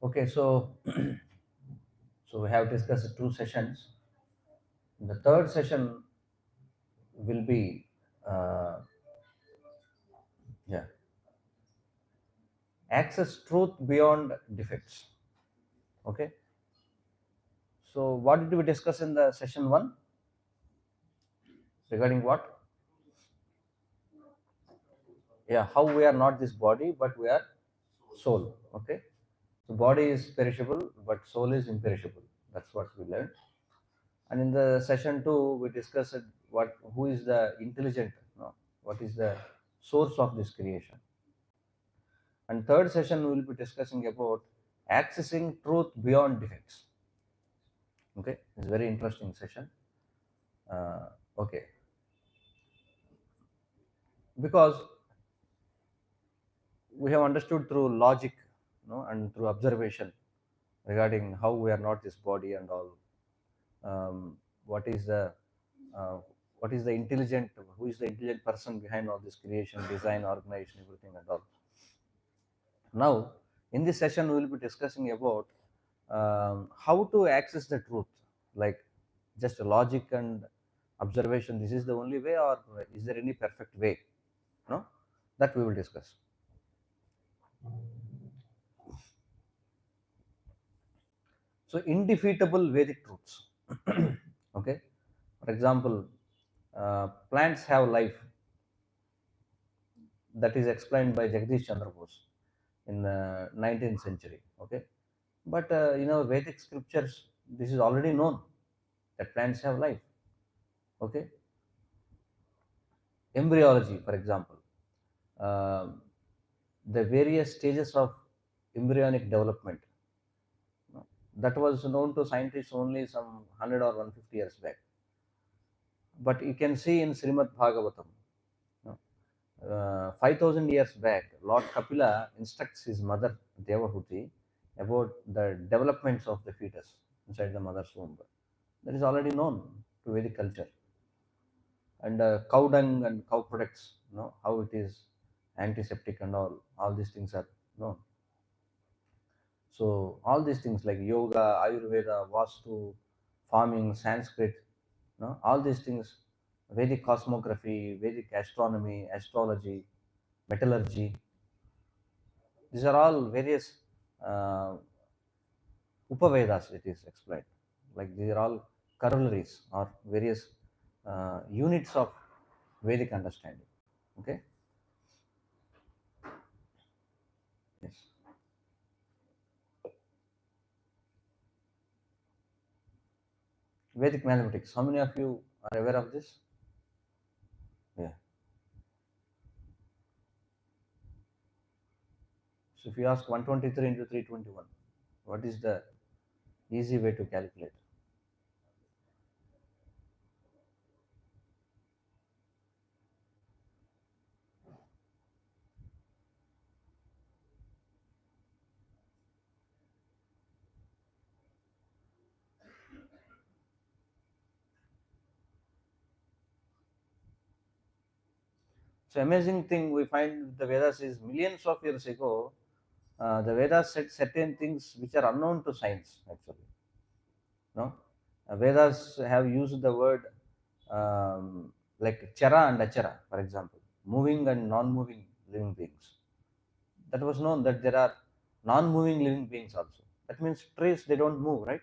Okay, so so we have discussed 2 sessions. The third session will be uh, yeah, access truth beyond defects. Okay, so what did we discuss in the session 1 regarding what? Yeah, how we are not this body but we are soul. Okay, so body is perishable but soul is imperishable. That's what we learned. And in the session 2 we discussed who is the intelligent, no, what is the source of this creation. And third session we will be discussing about accessing truth beyond defects. Okay, it's a very interesting session. Okay, because we have understood through logic, no, and through observation regarding how we are not this body and all. What is the intelligent? Who is the intelligent person behind all this creation, design, organization, everything and all? Now, in this session, we will be discussing about how to access the truth, like just logic and observation. This is the only way, or is there any perfect way? No, that we will discuss. So, indefeatable Vedic truths. Okay, for example, plants have life. That is explained by Jagdish Chandra Bose in 19th century. Okay, but in our Vedic scriptures, this is already known that plants have life. Okay, embryology, for example, the various stages of embryonic development, that was known to scientists only some 100 or 150 years back. But you can see in Srimad Bhagavatam, 5000 years back, Lord Kapila instructs his mother Devahuti about the developments of the fetus inside the mother's womb. That is already known to Vedic culture. And cow dung and cow products, how it is antiseptic and all these things are known. So all these things like yoga, Ayurveda, Vastu, farming, Sanskrit, all these things, Vedic cosmography, Vedic astronomy, astrology, metallurgy, these are all various Upavedas, it is explained. Like these are all corollaries or various units of Vedic understanding. Okay. Yes. Vedic mathematics. How many of you are aware of this? Yeah. So if you ask 123 into 321, what is the easy way to calculate? So amazing thing we find the Vedas is millions of years ago, the Vedas said certain things which are unknown to science actually. No, Vedas have used the word like chara and achara, for example, moving and non-moving living beings. That was known that there are non-moving living beings also. That means trees, they don't move, right?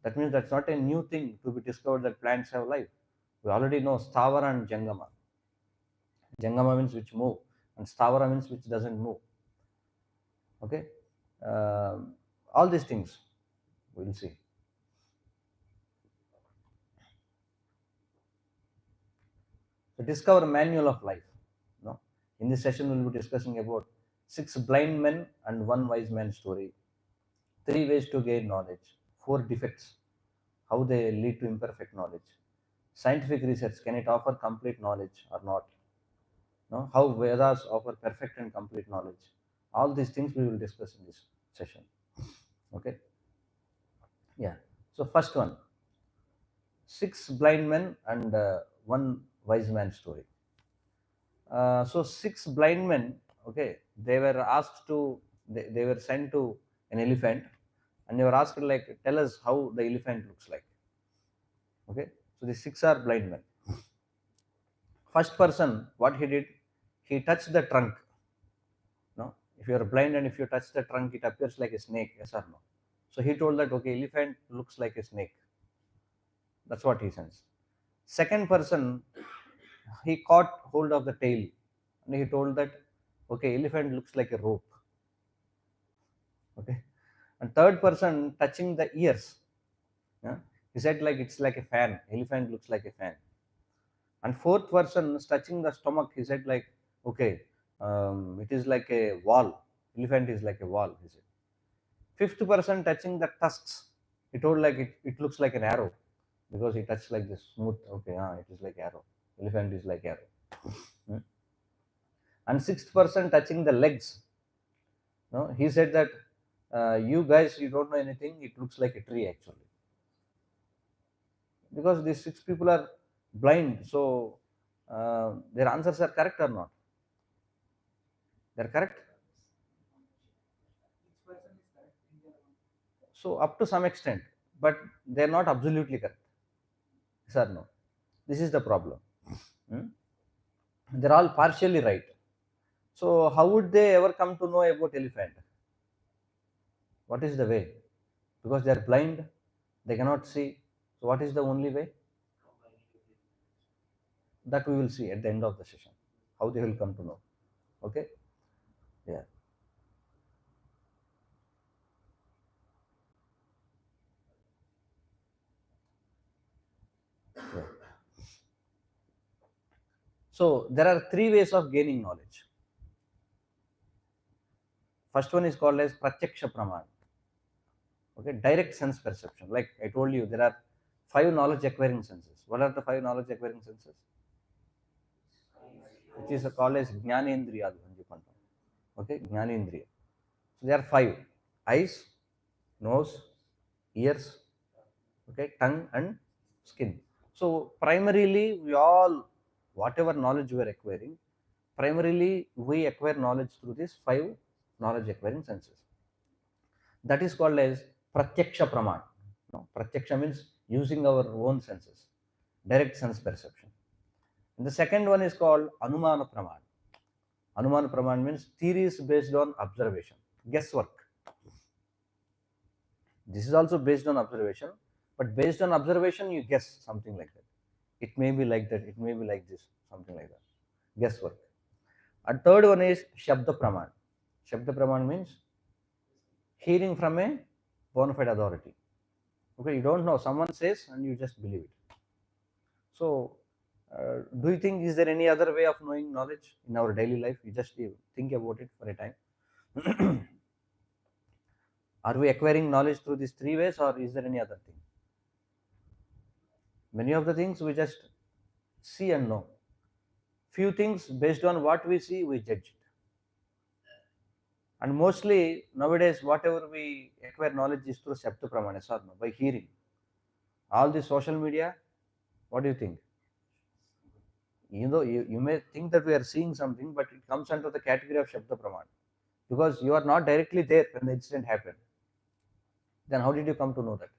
That means that's not a new thing to be discovered that plants have life. We already know Sthavara and Jangama. Jangama means which move, and Sthavara means which doesn't move. Okay, all these things we will see. So discover manual of life. No, in this session we will be discussing about 6 blind men and 1 wise man story, 3 ways to gain knowledge, 4 defects, how they lead to imperfect knowledge, scientific research, can it offer complete knowledge or not? No, how Vedas offer perfect and complete knowledge. All these things we will discuss in this session. Okay. Yeah. So first one, 6 blind men and 1 wise man story. So 6 blind men, okay, they were asked to, they were sent to an elephant, and you are asked like, tell us how the elephant looks like. Okay, so the 6 are blind men. First person, what he did, he touched the trunk. No, if you are blind and if you touch the trunk, it appears like a snake. Yes or no? So he told that, okay, elephant looks like a snake. That's what he sensed. Second person, he caught hold of the tail and he told that, okay, elephant looks like a rope. Okay, and third person touching the ears, yeah, he said like it's like a fan. Elephant looks like a fan. And fourth person touching the stomach, he said like, okay, it is like a wall. Elephant is like a wall, he said. Fifth person touching the tusks, he told like it looks like an arrow because he touched like this smooth. Okay, it is like arrow. Elephant is like arrow. And sixth person touching the legs, no, he said that you guys, you don't know anything. It looks like a tree actually, because these 6 people are blind. So their answers are correct or not? They're correct. So up to some extent, but they're not absolutely correct. Yes or no? This is the problem. They're all partially right. So how would they ever come to know about elephant? What is the way? Because they are blind, they cannot see. So what is the only way? That we will see at the end of the session, how they will come to know. Okay? Yeah. Yeah. So there are 3 ways of gaining knowledge. First one is called as pratyaksha praman. Okay, direct sense perception. Like I told you, there are 5 knowledge acquiring senses. What are the 5 knowledge acquiring senses? Which is called as జ్ఞానేంద్రియాలు. Okay, జ్ఞానేంద్రియ. So there are 5: eyes, nose, ears, okay, tongue and skin. So primarily we all, whatever knowledge we are acquiring, primarily we acquire knowledge through these 5 knowledge acquiring senses. That is called as pratyaksha praman. No, pratyaksha means using our own senses, direct sense perception. And the second one is called anumana praman. Anumana praman means theories based on observation, guesswork. This is also based on observation, but based on observation you guess something like that. It may be like that, it may be like this, something like that. Guesswork. And third one is shabda praman. Shabda praman means hearing from a bona fide authority. Okay, you don't know, someone says and you just believe it. So do you think is there any other way of knowing knowledge in our daily life? You just think about it for a time. Are we acquiring knowledge through these 3 ways, or is there any other thing? Many of the things we just see and know. Few things, based on what we see, we judge it. And mostly nowadays, whatever we acquire knowledge is through shabda pramana, by hearing. All the social media, what do you think? You may think that we are seeing something, but it comes under the category of shabda praman, because you are not directly there when the incident happened. Then how did you come to know that?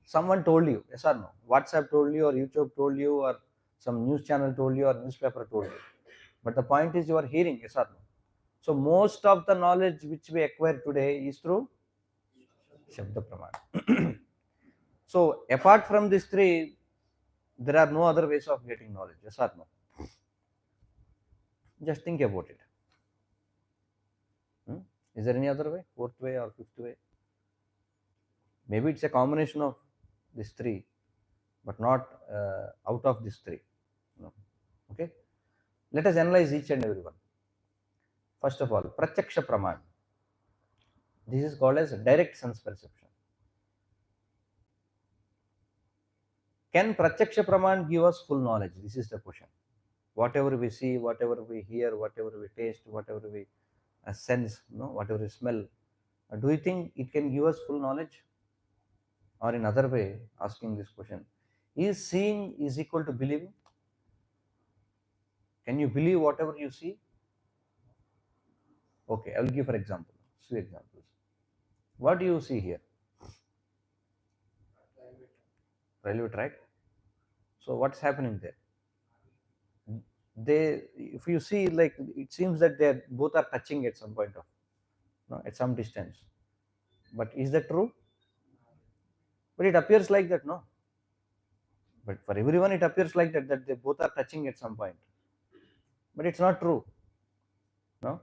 Someone told you, yes or no? WhatsApp told you, or YouTube told you, or some news channel told you, or newspaper told you. But the point is you are hearing, yes or no? So most of the knowledge which we acquire today is through shabda praman. So apart from these 3, there are no other ways of getting knowledge, yes or no? Just think about it. Is there any other way? 4th way or 5th way? Maybe it's a combination of these 3, but not out of these 3. No. Okay. Let us analyze each and every one. First of all, pratyaksha praman. This is called as direct sense perception. Can pratyaksha praman give us full knowledge? This is the question. Whatever we see, whatever we hear, whatever we taste, whatever we sense, whatever we smell, do you think it can give us full knowledge? Or in other way, asking this question, is seeing is equal to believing? Can you believe whatever you see? Okay, I will give for example, few examples. What do you see here? Railway track. So what's happening there? If you see, like, it seems that they both are touching at some point of, at some distance. But is that true? But it appears like that, no? But for everyone it appears like that, that they both are touching at some point. But it's not true, no?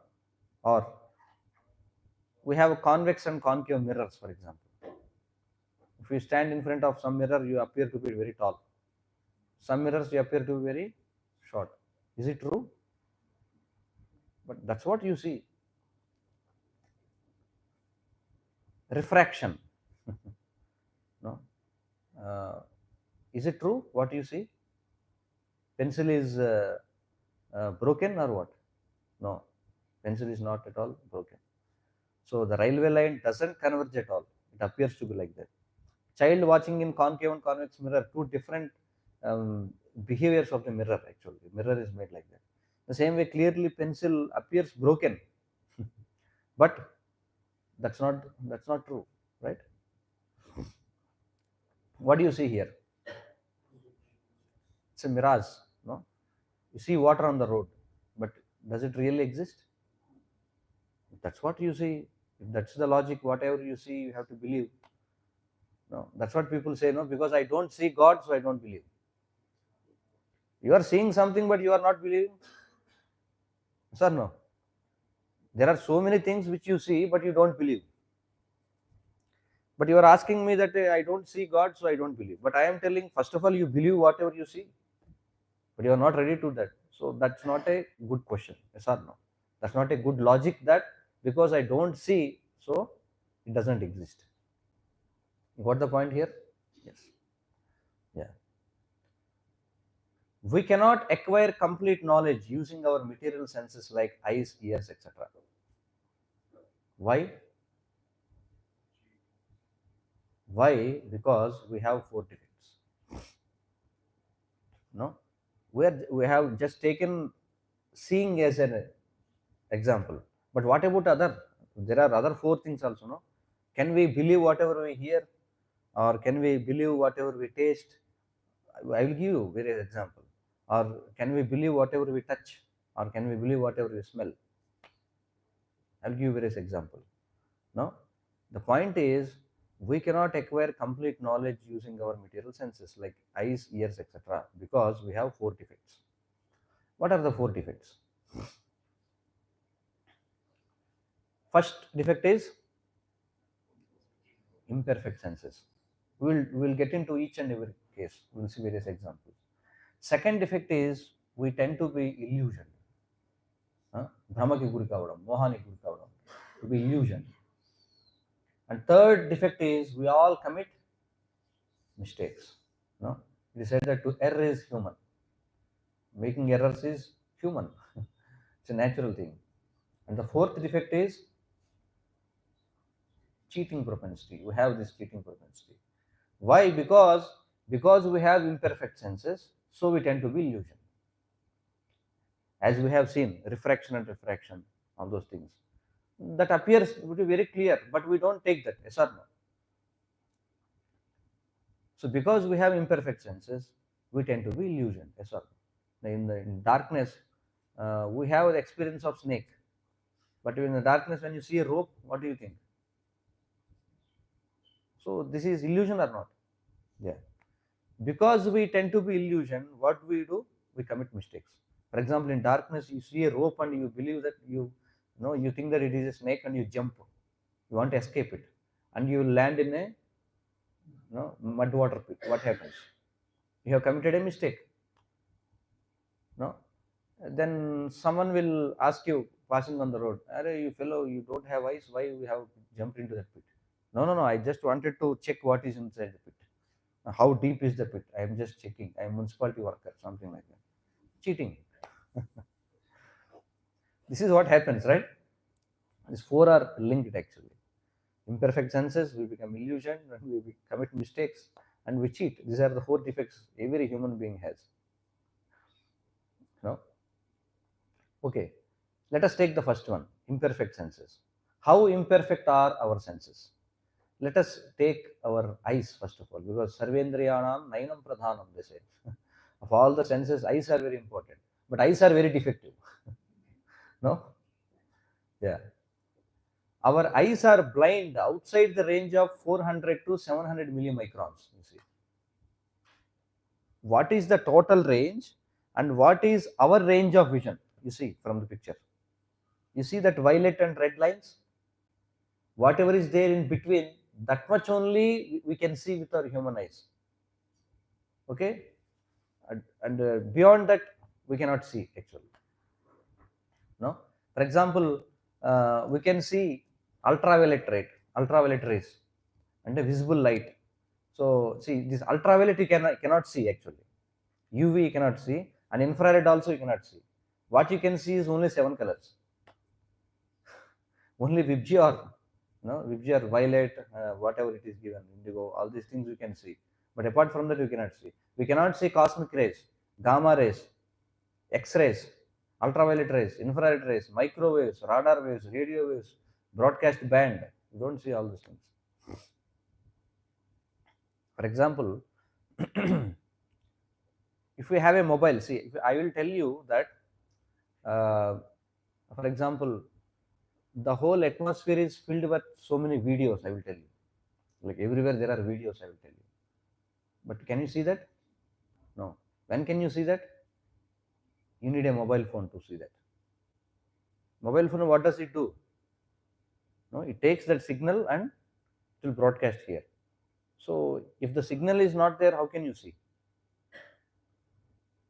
Or we have convex and concave mirrors, for example. If you stand in front of some mirror, you appear to be very tall. Some mirrors you appear to be very short. Is it true? But that's what you see. Refraction. No? Is it true what you see? Pencil is broken or what? No, pencil is not at all broken. So the railway line doesn't converge at all. It appears to be like that. Child watching in concave and convex mirror, two different behaviors of the mirror. Actually, the mirror is made like that. The same way, clearly pencil appears broken, but that's not true, right? What do you see here? It's a mirage, no? You see water on the road, but does it really exist? That's what you see. If that's the logic, whatever you see, you have to believe. No, that's what people say, no, because I don't see God, so I don't believe. You are seeing something, but you are not believing. Yes or no? There are so many things which you see, but you don't believe. But you are asking me that I don't see God, so I don't believe. But I am telling, first of all, you believe whatever you see, but you are not ready to that. So that's not a good question. Yes or no? That's not a good logic, that because I don't see, so it doesn't exist. You got the point here? Yes. Yeah. We cannot acquire complete knowledge using our material senses like eyes, ears, etc. Why? Why? Because we have 4 defects. No, we have just taken seeing as an example. But what about other? There are other 4 things also. No, can we believe whatever we hear, or can we believe whatever we taste? I will give you various example. Or can we believe whatever we touch, or can we believe whatever we smell? I will give you various example. No, the point is, we cannot acquire complete knowledge using our material senses like eyes, ears, etc. because we have 4 defects. What are the 4 defects? First defect is imperfect senses. We will get into each and every case. We will see various examples. Second defect is we tend to be illusioned. 𝗲𝗳𝗃 guri-kavadam, mohani guri-kavadam, to be illusioned. And third defect is we all commit mistakes. No, it is said that to err is human. Making errors is human. It's a natural thing. And the fourth defect is cheating propensity. We have this cheating propensity. Why? Because we have imperfect senses, so we tend to be illusioned. As we have seen, refraction and refraction, all those things. That appears to be very clear, but we don't take that. Yes or no? So because we have imperfect senses, we tend to be illusioned. Yes or no? In darkness, we have the experience of snake. But in the darkness, when you see a rope, what do you think? So this is illusion or not? Yeah. Because we tend to be illusioned, what we do? We commit mistakes. For example, in darkness, you see a rope and you believe that you think that it is a snake and you jump. You want to escape it. And you land in a mud water pit. What happens? You have committed a mistake. No? Then someone will ask you, passing on the road, "Arey, you fellow, you don't have eyes, why you have jumped into that pit?" No, I just wanted to check what is inside the pit. How deep is the pit? I am just checking. I am municipality worker, something like that. Cheating. This is what happens, right? These 4 are linked actually. Imperfect senses, we become illusioned, and we commit mistakes, and we cheat. These are the 4 defects every human being has. No? Okay, let us take the first one, imperfect senses. How imperfect are our senses? Let us take our eyes first of all, because sarvendriyanam nayanam pradhanam, they say. Of all the senses, eyes are very important, but eyes are very defective. No? Yeah. Our eyes are blind outside the range of 400 to 700 millimicrons. You see, what is the total range and what is our range of vision? You see from the picture. You see that violet and red lines? Whatever is there in between, that much only we can see with our human eyes. Okay? And beyond that, we cannot see actually. No? For example, we can see ultraviolet rays and a visible light. So see, this ultraviolet you cannot see actually. UV you cannot see, and infrared also you cannot see. What you can see is only 7 colors. Only 𝗞𝗵𝐻 or 𝗞𝗵𝐻 or violet, whatever it is given, indigo, all these things you can see. But apart from that, you cannot see. We cannot see cosmic rays, gamma rays, X-rays, ultraviolet rays, infrared rays, microwaves, radar waves, radio waves, broadcast band. You don't see all these things. For example, if we have a mobile, see, I will tell you that, for example, the whole atmosphere is filled with so many videos, I will tell you. Like everywhere there are videos, I will tell you. But can you see that? No. When can you see that? You need a mobile phone to see that. Mobile phone, what does it do? No, it takes that signal and it will broadcast here. So if the signal is not there, how can you see?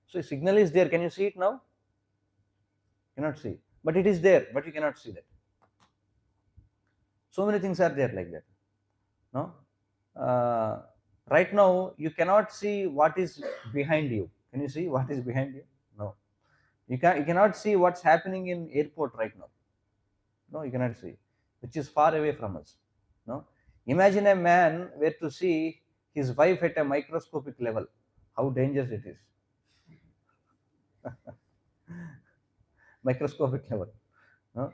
So signal is there, can you see it now? Cannot see. But it is there, but you cannot see that. So many things are there like that. No? Right now, you cannot see what is behind you. Can you see what is behind you? No. You cannot see what's happening in airport right now. No, you cannot see, which is far away from us. No. Imagine a man were to see his wife at a microscopic level. How dangerous it is. Microscopic level. No?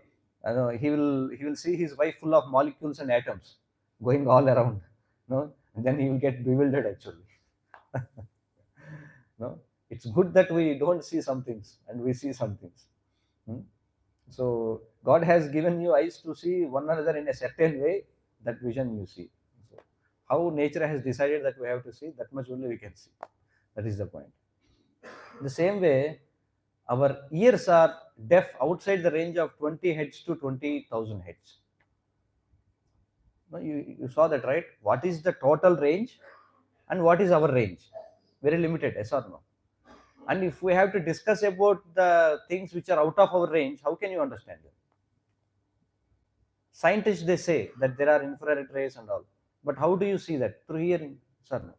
He will see his wife full of molecules and atoms going all around. No, and then he will get bewildered actually. No, it's good that we don't see some things and we see some things. So God has given you eyes to see one another in a certain way. That vision you see. So how nature has decided that we have to see, that much only we can see. That is the point. The same way, our ears are deaf outside the range of 20 Hz to 20,000 Hz. No, you saw that, right? What is the total range and what is our range? Very limited, yes or no? And if we have to discuss about the things which are out of our range, how can you understand them? Scientists, they say that there are infrared rays and all, but how do you see that? Through hearing, sir? No.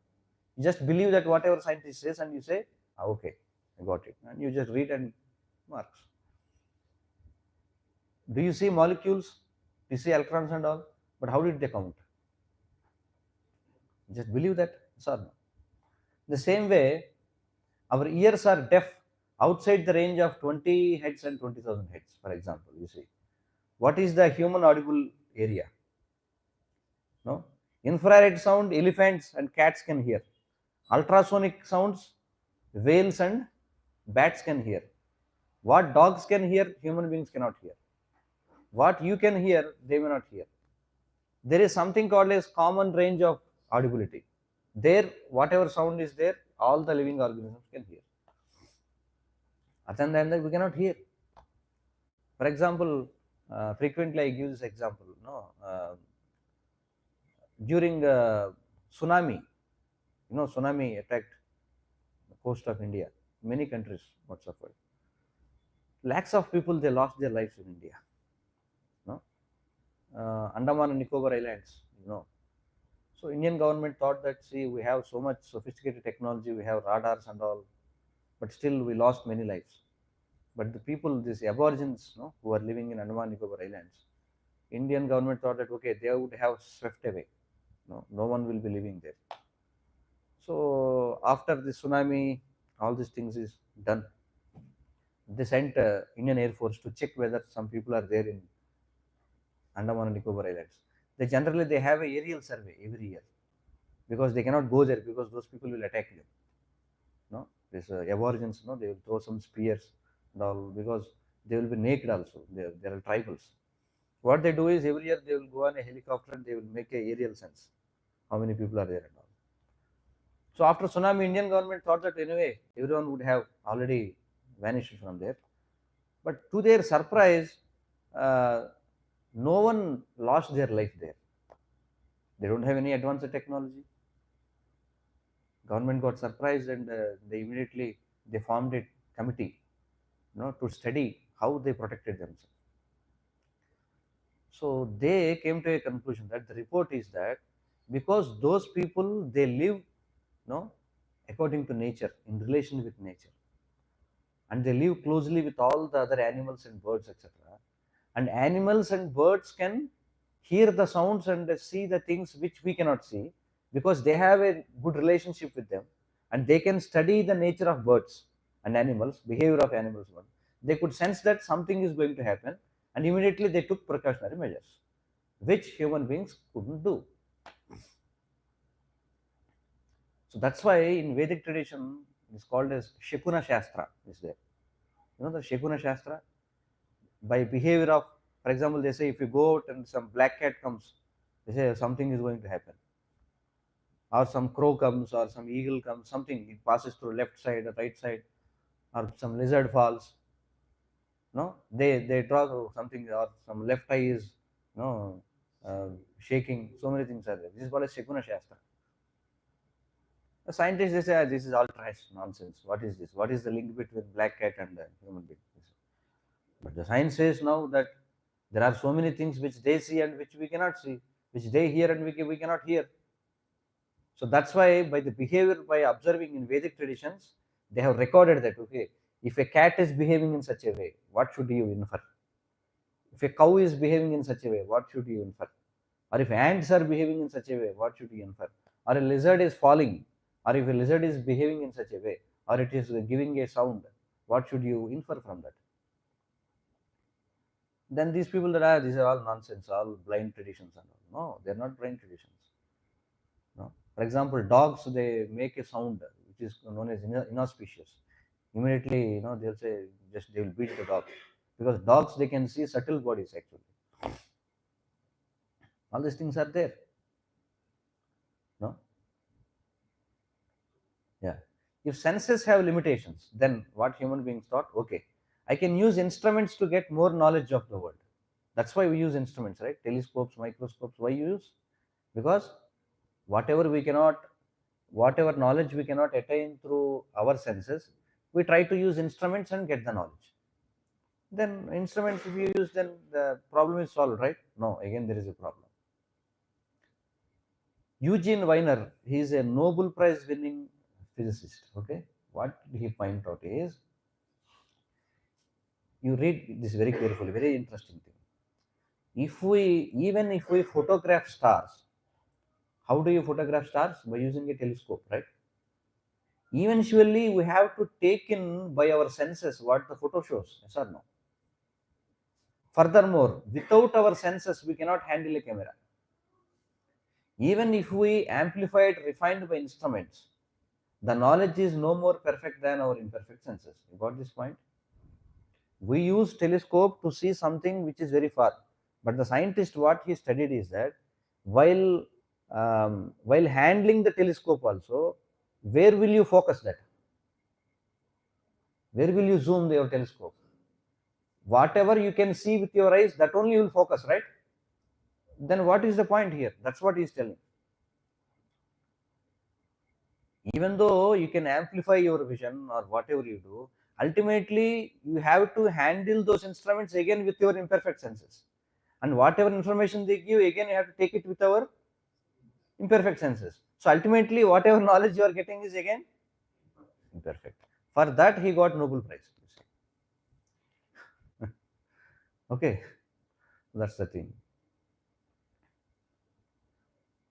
You just believe that whatever scientist says and you say, okay, I got it, and you just read and marks. Do you see molecules? Do you see electrons and all? But how did they count? Just believe that, sir? No. The same way, our ears are deaf outside the range of 20 Hz and 20,000 Hz, for example. You see, what is the human audible area? No, infrared sound, elephants and cats can hear. Ultrasonic sounds, whales and bats can hear. What dogs can hear, human beings cannot hear. What you can hear, they may not hear. There is something called as common range of audibility. There, whatever sound is there, all the living organisms can hear. Other than that, we cannot hear. For example, frequently I give this example. During tsunami, tsunami attacked the coast of India. Many countries got suffered. Lakhs of people, they lost their lives in India. Andaman and Nicobar Islands, So Indian government thought that, see, we have so much sophisticated technology, we have radars and all, but still we lost many lives. But the people, these aborigines, who are living in Andaman and Nicobar Islands, Indian government thought that, okay, they would have swept away. No one will be living there. So after the tsunami, all these things is done. They sent Indian Air Force to check whether some people are there in Andaman and Nicobar Islands. they generally they have a aerial survey every year, because they cannot go there because those people will attack them. No, this aborigines, no, they will throw some spears and all, because they will be naked also. There are tribals. What they do is every year they will go on a helicopter and they will make a aerial sense how many people are there and all. So after tsunami, Indian government thought that anyway everyone would have already vanished from there. But to their surprise, no one lost their life there. They don't have any advanced technology. Government got surprised, and they immediately they formed a committee, to study how they protected themselves. So they came to a conclusion that the report is that because those people, they live, according to nature, in relation with nature, and they live closely with all the other animals and birds, etc. And animals and birds can hear the sounds and see the things which we cannot see, because they have a good relationship with them, and they can study the nature of birds and animals, behavior of animals. They could sense that something is going to happen, and immediately they took precautionary measures, which human beings couldn't do. So that's why in Vedic tradition it's called as Shakuna Shastra is there. The Shakuna Shastra, by behavior of, for example, they say if you go out and some black cat comes, they say something is going to happen. Or some crow comes, or some eagle comes, something, it passes through left side or right side, or some lizard falls. They draw something, or some left eye is shaking. So many things are there. This is called as Shakuna Shastra. The scientists, they say this is all trash, nonsense. What is this? What is the link between black cat and human being? But the science says now that there are so many things which they see and which we cannot see, which they hear and we cannot hear. So that's why by the behavior, by observing in Vedic traditions, they have recorded that, okay, if a cat is behaving in such a way, what should you infer? If a cow is behaving in such a way, what should you infer? Or if ants are behaving in such a way, what should you infer? Or a lizard is falling, or if a lizard is behaving in such a way, or it is giving a sound, what should you infer from that? Then these people that these are all nonsense, all blind traditions and all. No, they are not blind traditions. No. For example, dogs, they make a sound which is known as inauspicious. Immediately, they'll say, just they will beat the dog, because dogs, they can see subtle bodies actually. All these things are there. No? Yeah. If senses have limitations, then what human beings thought, okay, I can use instruments to get more knowledge of the world. That's why we use instruments, right? Telescopes, microscopes. Why you use? Because whatever knowledge we cannot attain through our senses, we try to use instruments and get the knowledge. Then instruments, if you use, then the problem is solved, right? No, again there is a problem. Eugene Wiener, he is a Nobel Prize winning physicist. Okay, what he point out is, you read this very carefully, very interesting thing. Even if we photograph stars, how do you photograph stars? By using a telescope, right? Eventually we have to take in by our senses what the photo shows, yes or no? Furthermore, without our senses, we cannot handle a camera. Even if we amplified, refined by instruments, the knowledge is no more perfect than our imperfect senses. You got this point? We use telescope to see something which is very far, but the scientist, what he studied is that while handling the telescope also, where will you focus that? Where will you zoom your telescope? Whatever you can see with your eyes, that only you will focus, right? Then what is the point here? That's what he is telling. Even though you can amplify your vision or whatever you do, ultimately you have to handle those instruments again with your imperfect senses. And whatever information they give, again you have to take it with our imperfect senses. So ultimately, whatever knowledge you are getting is again imperfect. For that, he got Nobel Prize. Okay, that's the thing.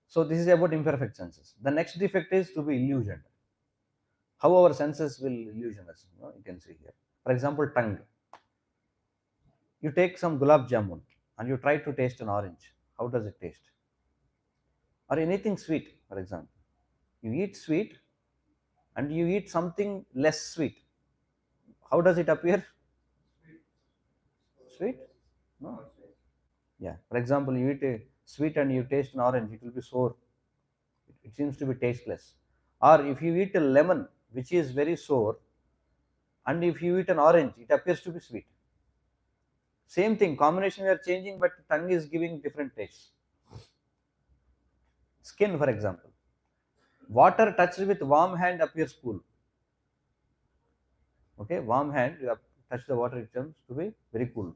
So this is about imperfect senses. The next defect is to be illusioned. How our senses will illusion us. You can see here. For example, tongue. You take some gulab jamun and you try to taste an orange. How does it taste? or anything sweet. For example, you eat sweet and you eat something less sweet. How does it appear? Sweet? No. Yeah. For example, you eat a sweet and you taste an orange, it will be sour. It seems to be tasteless. Or if you eat a lemon, which is very sour, and if you eat an orange, it appears to be sweet. Same thing, combination we are changing, but tongue is giving different tastes. Skin, for example, water touched with warm hand appears cool. Okay, warm hand, you have touched the water, it comes to be very cool.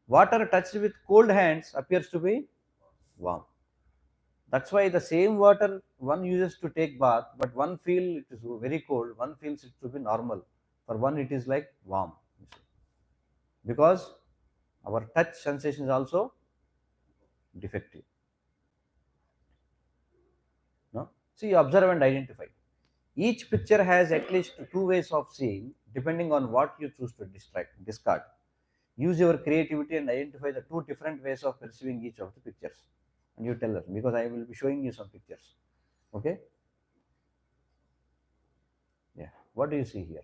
Water touched with cold hands appears to be warm. That's why the same water one uses to take bath, but one feel it is very cold, one feels it to be normal. For one, it is like warm, because our touch sensation is also defective. No? See, you observe and identify. Each picture has at least two ways of seeing, depending on what you choose to discard. Use your creativity and identify the two different ways of perceiving each of the pictures. And you tell us, because I will be showing you some pictures. Okay? Yeah. What do you see here?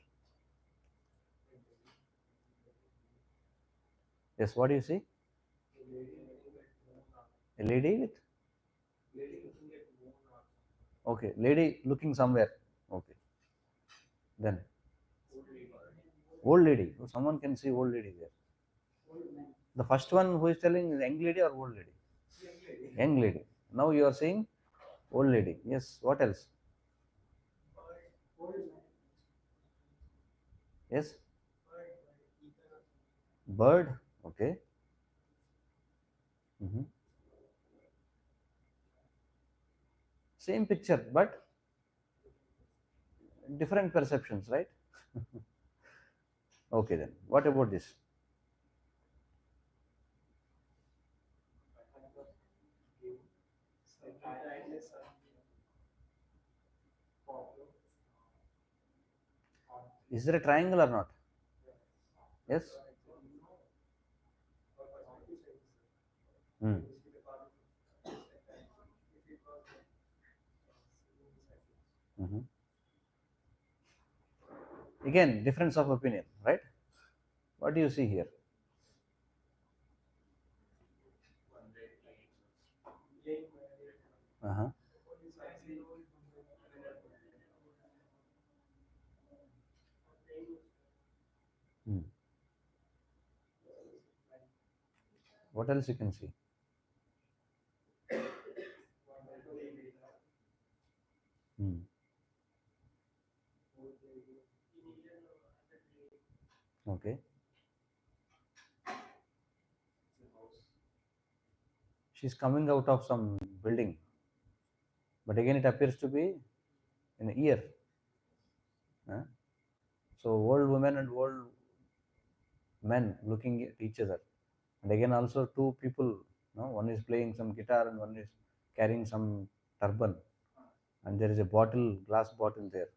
Yes, what do you see? A lady with? Okay, lady looking somewhere. Okay. Then old lady. Oh, someone can see old lady there. The first one who is telling is young lady or old lady? Young lady. Now you are saying old lady. Yes. What else? Yes. Bird. Okay. Mhm. Same picture, but different perceptions, right? Okay, then. What about this? Is there a triangle or not? Yes. Hmm. Mhm. Again, difference of opinion, right? What do you see here? Uh-huh. Hmm. What else you can see? Hmm. Okay. She's coming out of some building, but again it appears to be in a ear. Huh? So old women and old men looking at each other, and again also two people. No, one is playing some guitar and one is carrying some turban, and there is a bottle, glass bottle there.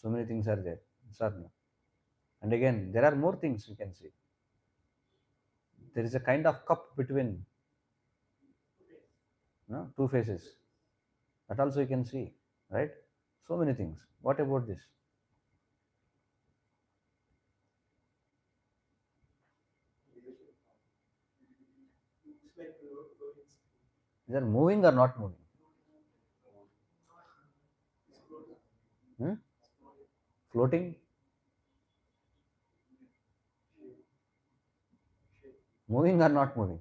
So many things are there. Sir, no. And again, there are more things you can see. There is a kind of cup between, no, two faces. That also you can see, right? So many things. What about this? They are moving or not moving? Hmm? Floating, moving or not moving?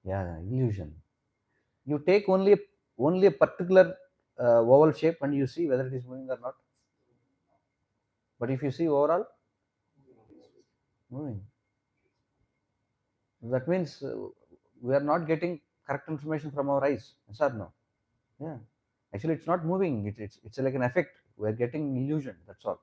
Yeah, illusion. You take only a particular oval shape and you see whether it is moving or not. But if you see overall, moving. That means we are not getting correct information from our eyes. Yes or no? Yeah. Actually, it's not moving. It's like an effect. We are getting illusion. That's all.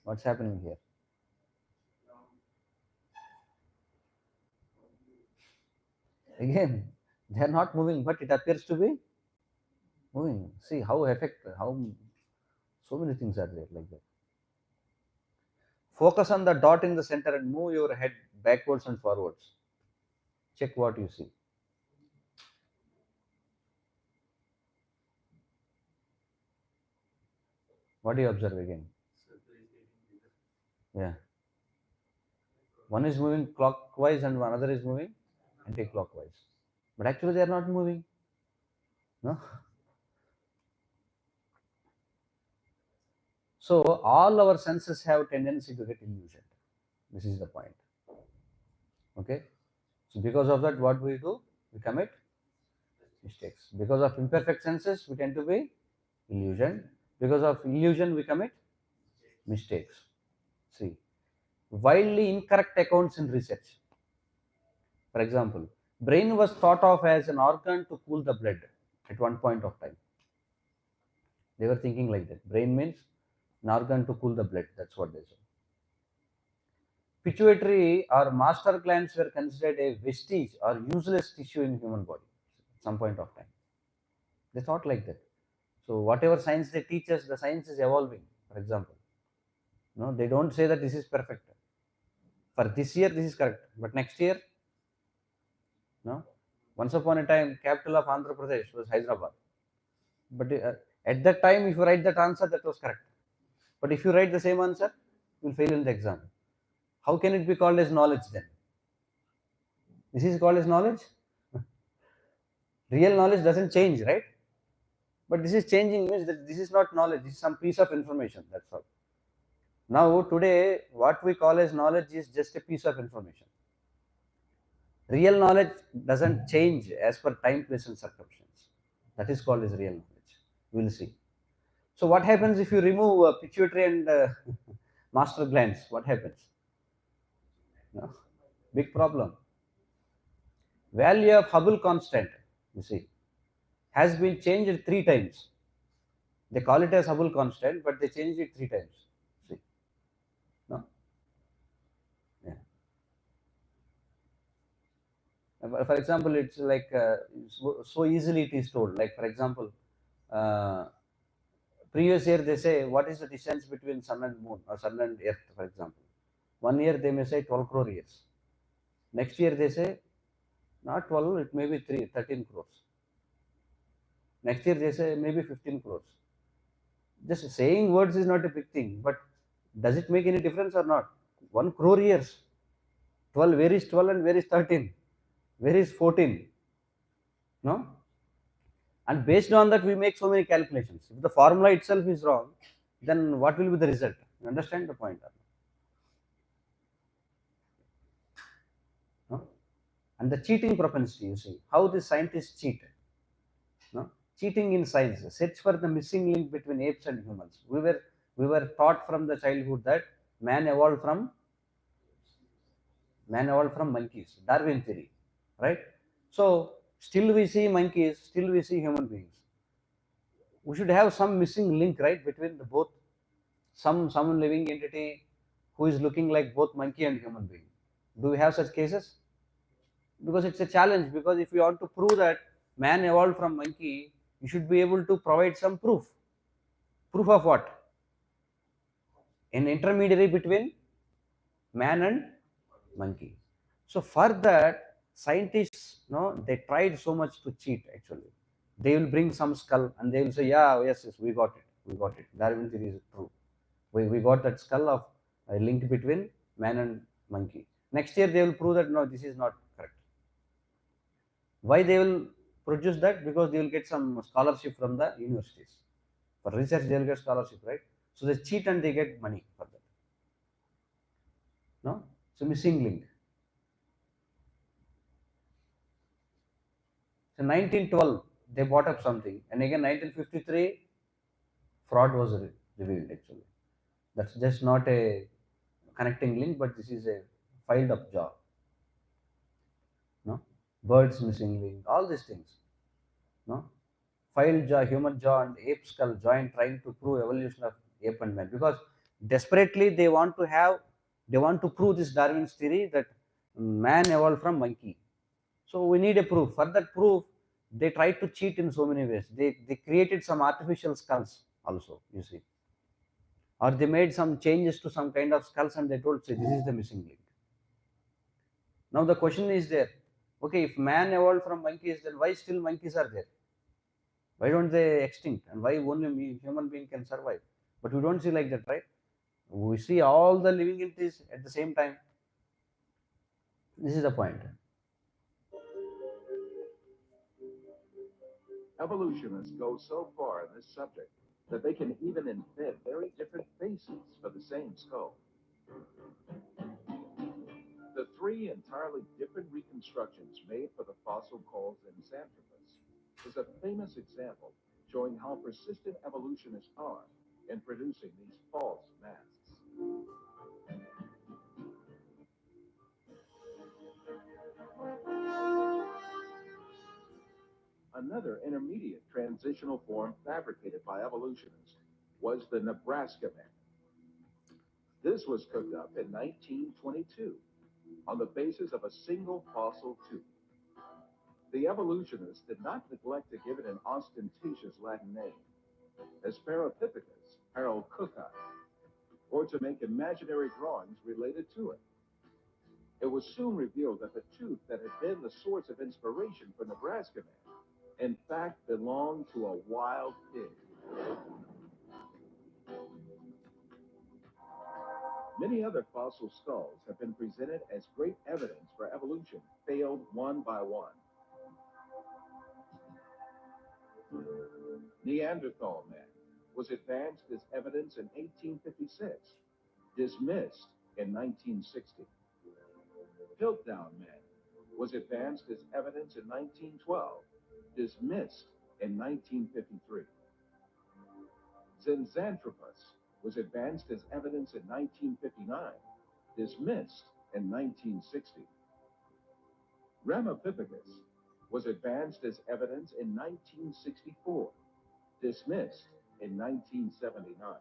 What's happening here? Again, they are not moving, but it appears to be moving. See how so many things are there like that. Focus on the dot in the center and move your head backwards and forwards. Check what you see. What do you observe again? Yeah. One is moving clockwise and another is moving anti-clockwise. But actually they are not moving. No? So all our senses have tendency to get illusioned. This is the point. Okay? So because of that, what we do? We commit mistakes. Because of imperfect senses, we tend to be illusioned. Because of illusion, we commit mistakes. See, wildly incorrect accounts in research. For example, brain was thought of as an organ to cool the blood at one point of time. They were thinking like that. Brain means an organ to cool the blood. That's what they said. Pituitary or master glands were considered a vestige or useless tissue in human body at some point of time. They thought like that. So whatever science they teach us, the science is evolving. For example, no, they don't say that this is perfect. For this year, this is correct, but next year, no. Once upon a time, capital of Andhra Pradesh was Hyderabad. But at that time, if you write that answer, that was correct. But if you write the same answer, you will fail in the exam. How can it be called as knowledge then? This is called as knowledge? Real knowledge doesn't change, right? But this is changing means that this is not knowledge, this is some piece of information, that's all. Now today, what we call as knowledge is just a piece of information. Real knowledge doesn't change as per time, place and circumstance. That is called as real knowledge. We will see. So what happens if you remove pituitary and master glands? What happens? No? Big problem. Value of Hubble constant, you see, has been changed 3 times. They call it as Hubble constant, but they changed it 3 times. See, no? Yeah. For example, it's like so easily it is told. Like for example, previous year they say what is the distance between sun and moon or sun and earth, for example. 1 year they may say 12 crore years. Next year they say not 12, it may be 13 crores. Next year they say maybe 15 crores. Just saying words is not a big thing, but does it make any difference or not? 1 crore years. 12, where is 12 and where is 13? Where is 14? No? And based on that, we make so many calculations. If the formula itself is wrong, then what will be the result? You understand the point? No? And the cheating propensity, you see, how the scientists cheat. No? Cheating in science, search for the missing link between apes and humans. We were taught from the childhood that man evolved from monkeys, Darwin theory, right? So still we see monkeys, still we see human beings. We should have some missing link, right, between the both, some living entity who is looking like both monkey and human being. Do we have such cases? Because it's a challenge, because if you want to prove that man evolved from monkey, you should be able to provide some proof. Proof of what? An intermediary between man and monkey. So for that, scientists, they tried so much to cheat actually. They will bring some skull and they will say, yeah, yes, we got it. Darwin theory is true. We got that skull of a link between man and monkey. Next year they will prove that no, this is not correct. Why they will produce that? Because they will get some scholarship from the universities. For research they will get scholarship, right? So they cheat and they get money for that. No? So missing link. So 1912 they bought up something, and again 1953 fraud was revealed actually. That's just not a connecting link, but this is a filed up jaw. No? Birds missing link, all these things. No? Filed jaw, human jaw and ape skull joint trying to prove evolution of ape and man, because desperately they want to prove this Darwin's theory that man evolved from monkey. So we need a proof. For that proof, they tried to cheat in so many ways. They created some artificial skulls also, you see, or they made some changes to some kind of skulls and they told, say, this is the missing link. Now the question is there, okay, if man evolved from monkeys, then why still monkeys are there? Why don't they extinct, and why only human being can survive? But we don't see like that, right? We see all the living entities at the same time. This is the point. Evolutionists go so far in this subject that they can even invent very different faces for the same skull. The three entirely different reconstructions made for the fossil called 𝗁𝐵𝐴𝑛thropus is a famous example showing how persistent evolutionists are in producing these false masks. Another intermediate transitional form fabricated by evolutionists was the Nebraska man. This was cooked up in 1922 on the basis of a single fossil tooth. The evolutionists did not neglect to give it an ostentatious Latin name, as 𝗂𝗂𝗂𝗂𝗂𝗂𝗂𝗂𝗂, or to make imaginary drawings related to it. It was soon revealed that the tooth that had been the source of inspiration for Nebraska man, in fact, belonged to a wild pig. Many other fossil skulls have been presented as great evidence for evolution, failed one by one. Neanderthal man was advanced as evidence in 1856, dismissed in 1960. Piltdown man was advanced as evidence in 1912, dismissed in 1953. 𝐁𝐇𝐈𝐌𝐀𝐕𝐀𝐀𝐌 was advanced as evidence in 1959, dismissed in 1960. 𝗁𝐵𝐴𝐻𝐵𝐻𝗱 was advanced as evidence in 1964, dismissed in 1979.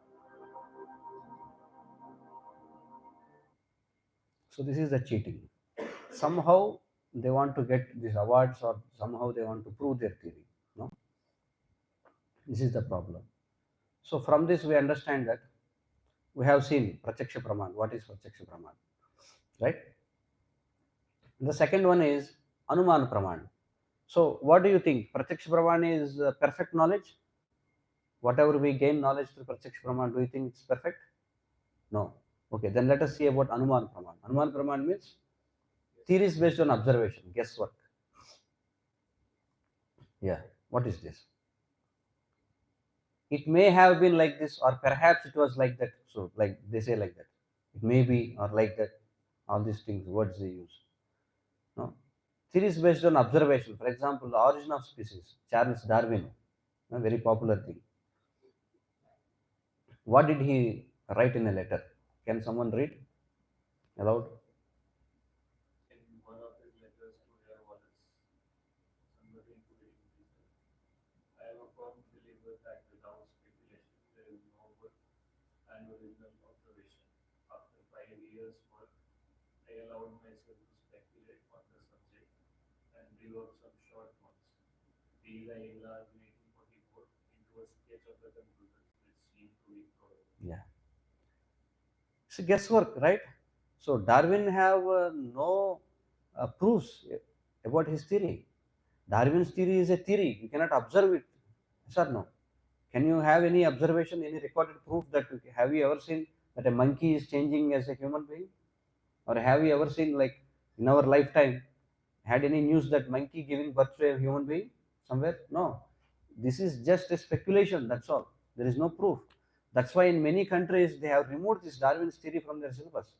So this is the cheating. Somehow they want to get these awards, or somehow they want to prove their theory. No, this is the problem. So from this we understand that we have seen Pratyaksha Praman. What is Pratyaksha Praman, right? The second one is Anuman Praman. So what do you think? Pratyaksha Praman is perfect knowledge? Whatever we gain knowledge through Pratyaksha Praman, do you think it's perfect? No. Okay, then let us see about Anuman Praman. Anuman Praman means theories based on observation, guesswork. Yeah, what is this? It may have been like this, or perhaps it was like that. So, like they say like that. It may be, or like that. All these things, words they use. No? Theories based on observation. For example, the origin of species, Charles Darwin, a very popular thing. What did he write in a letter? Can someone read aloud? In one of his letters to 𝐻𝐵𝐻𝗱𝑆, somebody put it in this way. I am a firm believer that without speculation, there is no good and original observation. After 5 years' work, I allowed myself to speculate on the subject and drew up some short notes. These I enlarged in 1844 into a sketch of the conclusions which seemed to be probable. Yeah. It's guesswork, right? So Darwin have no proofs about his theory. Darwin's theory is a theory. You cannot observe it. Yes or no? Can you have any observation, any recorded proof that have you ever seen that a monkey is changing as a human being? Or have you ever seen, like in our lifetime, had any news that monkey giving birth to a human being somewhere? No. This is just a speculation, that's all. There is no proof. That's why in many countries they have removed this Darwin's theory from their syllabus.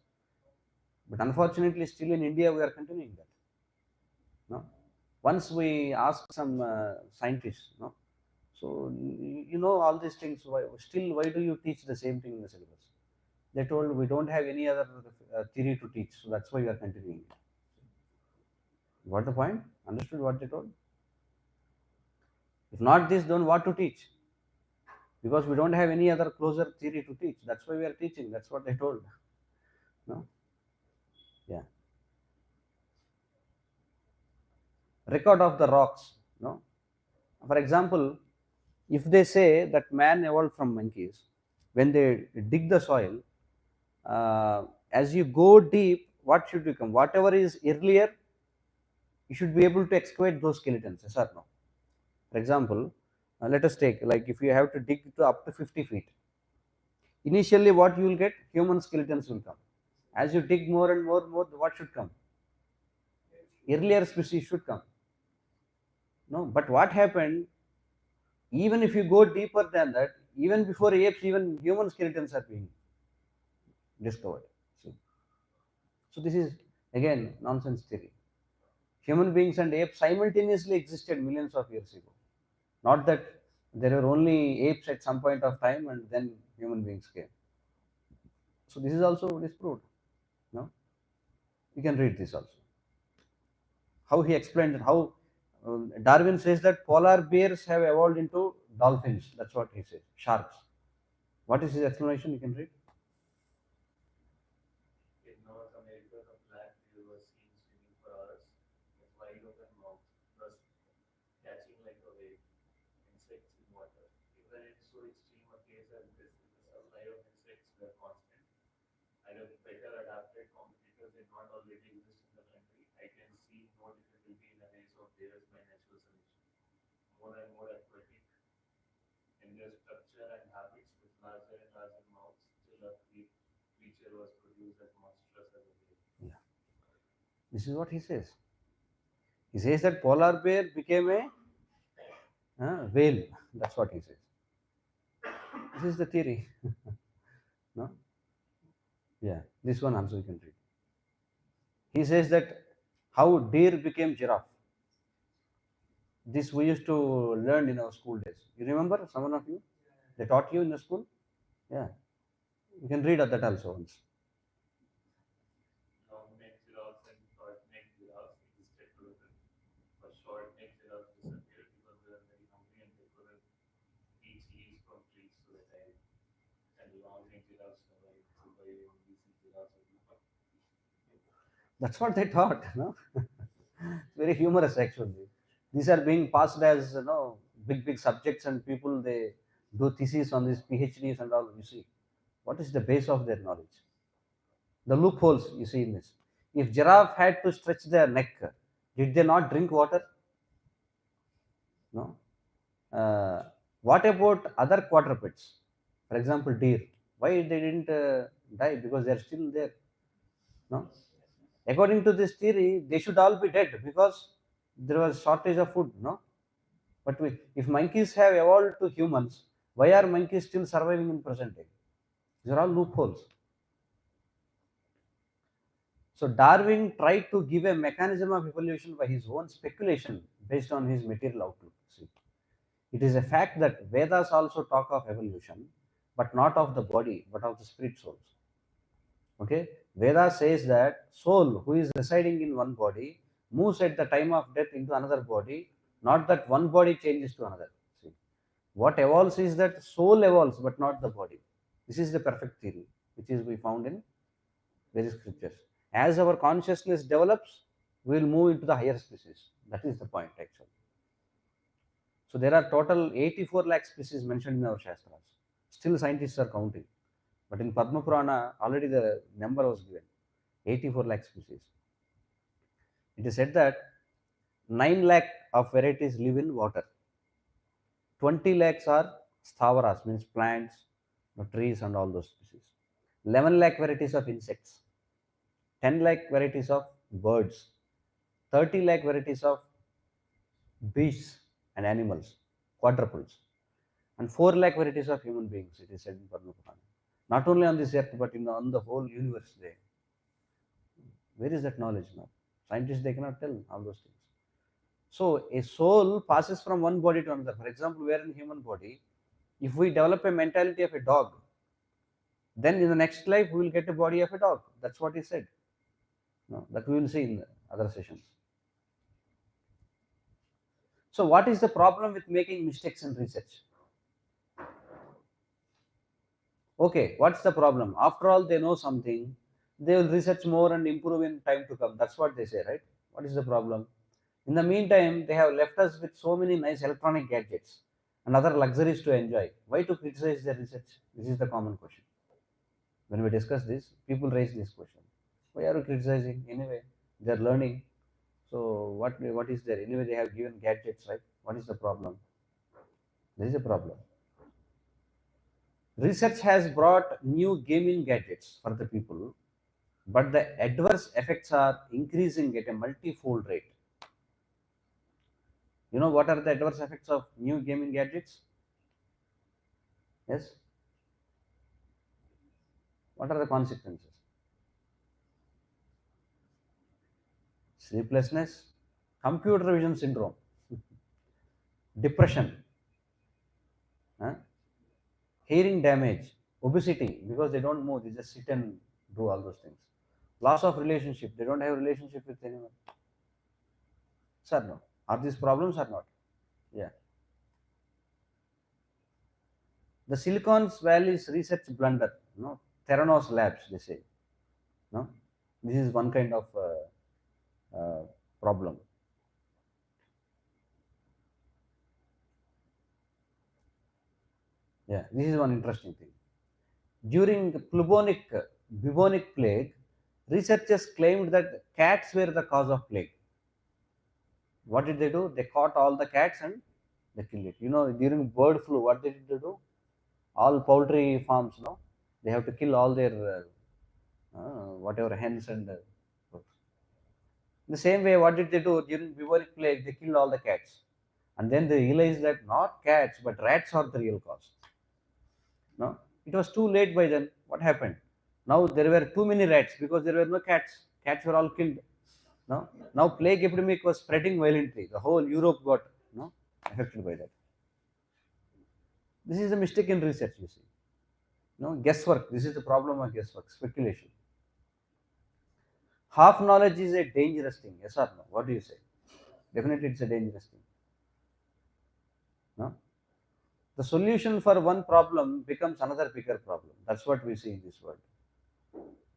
But unfortunately, still in India we are continuing that. No. Once we ask some scientists, no, so you know all these things. Why do you teach the same thing in the syllabus? They told we don't have any other theory to teach, so that's why we are continuing it. What the point? Understood what they told? If not this, then what to teach? Because we don't have any other closer theory to teach. That's why we are teaching. That's what they told. No? Yeah. Record of the rocks. No? For example, if they say that man evolved from monkeys, when they dig the soil, as you go deep, what should become? Whatever is earlier, you should be able to excavate those skeletons, yes or no? For example, let us take, like, if you have to dig to up to 50 feet, initially what you will get? Human skeletons will come. As you dig more and more, what should come? Earlier species should come. No, but what happened? Even if you go deeper than that, even before apes, even human skeletons are being discovered. See? So this is again nonsense theory. Human beings and apes simultaneously existed millions of years ago. Not that there were only apes at some point of time and then human beings came. So this is also disproved. No, you can read this also. How he explained it, how Darwin says that polar bears have evolved into dolphins. That's what he says. Sharks. What is his explanation? You can read. In North America, the black whale was seen swimming for hours with wide open mouth, thus catching like a wave insects in water. Even in so extreme a case as this, the supply of insects were constant. Either better adapted competitors did not already exist in the country. I can see no difficulty in the race of bears by natural selection. More and more aquatic in their structure and habits, with larger and larger mouths, till a creature was produced as monstrous as a whale. Yeah. This is what he says. He says that polar bear became a whale. That's what he says. This is the theory. No? Yeah, this one also you can read. He says that how deer became giraffe. This we used to learn in our school days. You remember, some of you? They taught you in the school? Yeah. You can read that also once. Long-necked giraffes and short-necked giraffes existed together. But short-necked giraffes disappeared because they were very hungry and they couldn't reach leaves from trees, so they died. And long-necked giraffes survived. So by we see giraffes everywhere. That's what they taught. No? Very humorous actually. These are being passed as big subjects, and people they do theses on these PhDs and all. You see, what is the base of their knowledge? The loopholes you see in this. If giraffe had to stretch their neck, did they not drink water? No. What about other quadrupeds? For example, deer. Why they didn't die? Because they are still there. No. According to this theory, they should all be dead because there was shortage of food. No. But if monkeys have evolved to humans, why are monkeys still surviving in present day? These are all loopholes. So Darwin tried to give a mechanism of evolution by his own speculation based on his material outlook. See, it is a fact that Vedas also talk of evolution, but not of the body, but of the spirit souls. Okay, Veda says that soul who is residing in one body moves at the time of death into another body, not that one body changes to another. See, what evolves is that soul evolves, but not the body. This is the perfect theory, which is we found in various scriptures. As our consciousness develops, we will move into the higher species. That is the point actually. So there are total 84 lakh species mentioned in our Shastras. Still scientists are counting. But in Padma Purana, already the number was given, 84 lakh species. It is said that 9 lakh of varieties live in water. 20 lakhs are sthavaras, means plants, trees and all those species. 11 lakh varieties of insects. 10 lakh varieties of birds. 30 lakh varieties of beasts and animals, quadrupeds. And 4 lakh varieties of human beings, it is said in Padma Purana. Not only on this earth, but on the whole universe there. Where is that knowledge now? Scientists, they cannot tell all those things. So a soul passes from one body to another. For example, we are in a human body. If we develop a mentality of a dog, then in the next life we will get a body of a dog. That's what he said. No, that we will see in the other sessions. So what is the problem with making mistakes in research? Okay, what's the problem? After all, they know something. They will research more and improve in time to come. That's what they say, right? What is the problem? In the meantime, they have left us with so many nice electronic gadgets and other luxuries to enjoy. Why to criticize their research? This is the common question. When we discuss this, people raise this question. Why are you criticizing? Anyway, they are learning. So what is there? Anyway, they have given gadgets, right? What is the problem? There is a problem. Research has brought new gaming gadgets for the people, but the adverse effects are increasing at a multi-fold rate. You know what are the adverse effects of new gaming gadgets? Yes? What are the consequences? Sleeplessness, computer vision syndrome, depression, hearing damage, obesity, because they don't move, they just sit and do all those things. Loss of relationship, they don't have relationship with anyone. Sir, no. Are these problems or not? Yeah. The Silicon Valley's research blunder, Theranos Labs, they say. No, this is one kind of problem. Yeah, this is one interesting thing. During the bubonic plague, researchers claimed that cats were the cause of plague. What did they do? They caught all the cats and they killed it. During bird flu, what did they do? All poultry farms, they have to kill all their whatever hens and in the same way, what did they do during bubonic plague? They killed all the cats, and then they realized that not cats but rats are the real cause. No, it was too late by then. What happened? Now there were too many rats because there were no cats. Cats were all killed. No, now plague epidemic was spreading violently. The whole Europe got affected by that. This is a mistake in research, you see. Guesswork. This is the problem of guesswork, speculation. Half knowledge is a dangerous thing. Yes or no? What do you say? Definitely, it's a dangerous thing. No? The solution for one problem becomes another bigger problem. That's what we see in this world.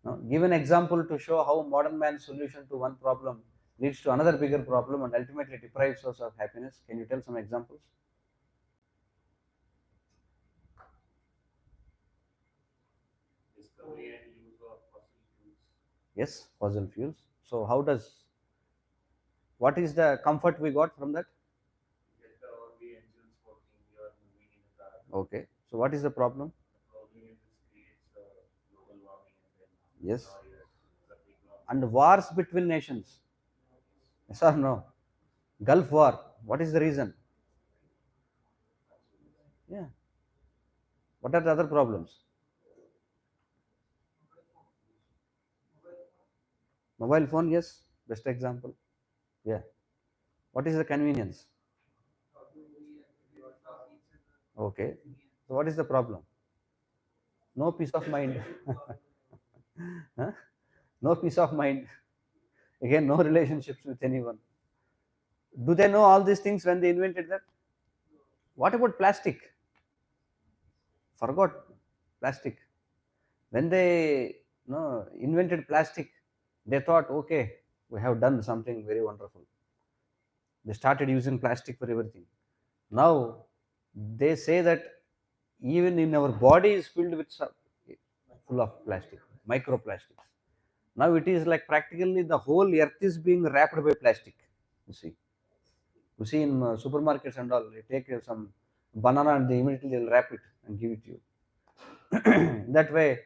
No? Give an example to show how modern man's solution to one problem leads to another bigger problem and ultimately deprives us of happiness. Can you tell some examples? Discovery and use of fossil fuels. Yes, fossil fuels. So what is the comfort we got from that? Get all the engines working, you are moving in a car. Okay. So what is the problem? The problem is this creates global warming and then Yes. now you have the big warming. And wars between nations. Yes or no? Gulf War. What is the reason? Yeah. What are the other problems? Mobile phone, yes, best example. Yeah. What is the convenience? Okay. So what is the problem? No peace of mind. Huh? No peace of mind. Again, no relationships with anyone. Do they know all these things when they invented that? What about plastic? Forgot plastic. When they invented plastic, they thought, okay, we have done something very wonderful. They started using plastic for everything. Now they say that even in our body is filled with full of plastic, microplastics. Now it is like practically the whole earth is being wrapped by plastic. You see in supermarkets and all, they take some banana and they immediately will wrap it and give it to you. That way,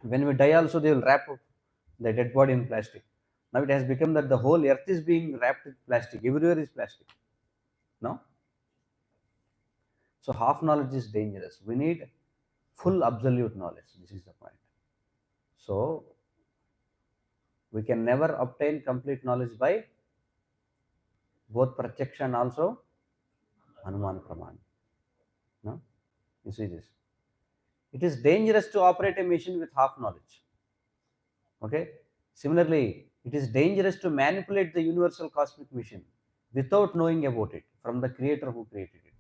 when we die also, they will wrap the dead body in plastic. Now it has become that the whole earth is being wrapped with plastic. Everywhere is plastic. No? So half knowledge is dangerous. We need full absolute knowledge. This is the point. So we can never obtain complete knowledge by both pratyaksha and also anuman praman. No? You see this. It is dangerous to operate a machine with half knowledge. Okay. Similarly, it is dangerous to manipulate the universal cosmic machine without knowing about it from the creator who created it.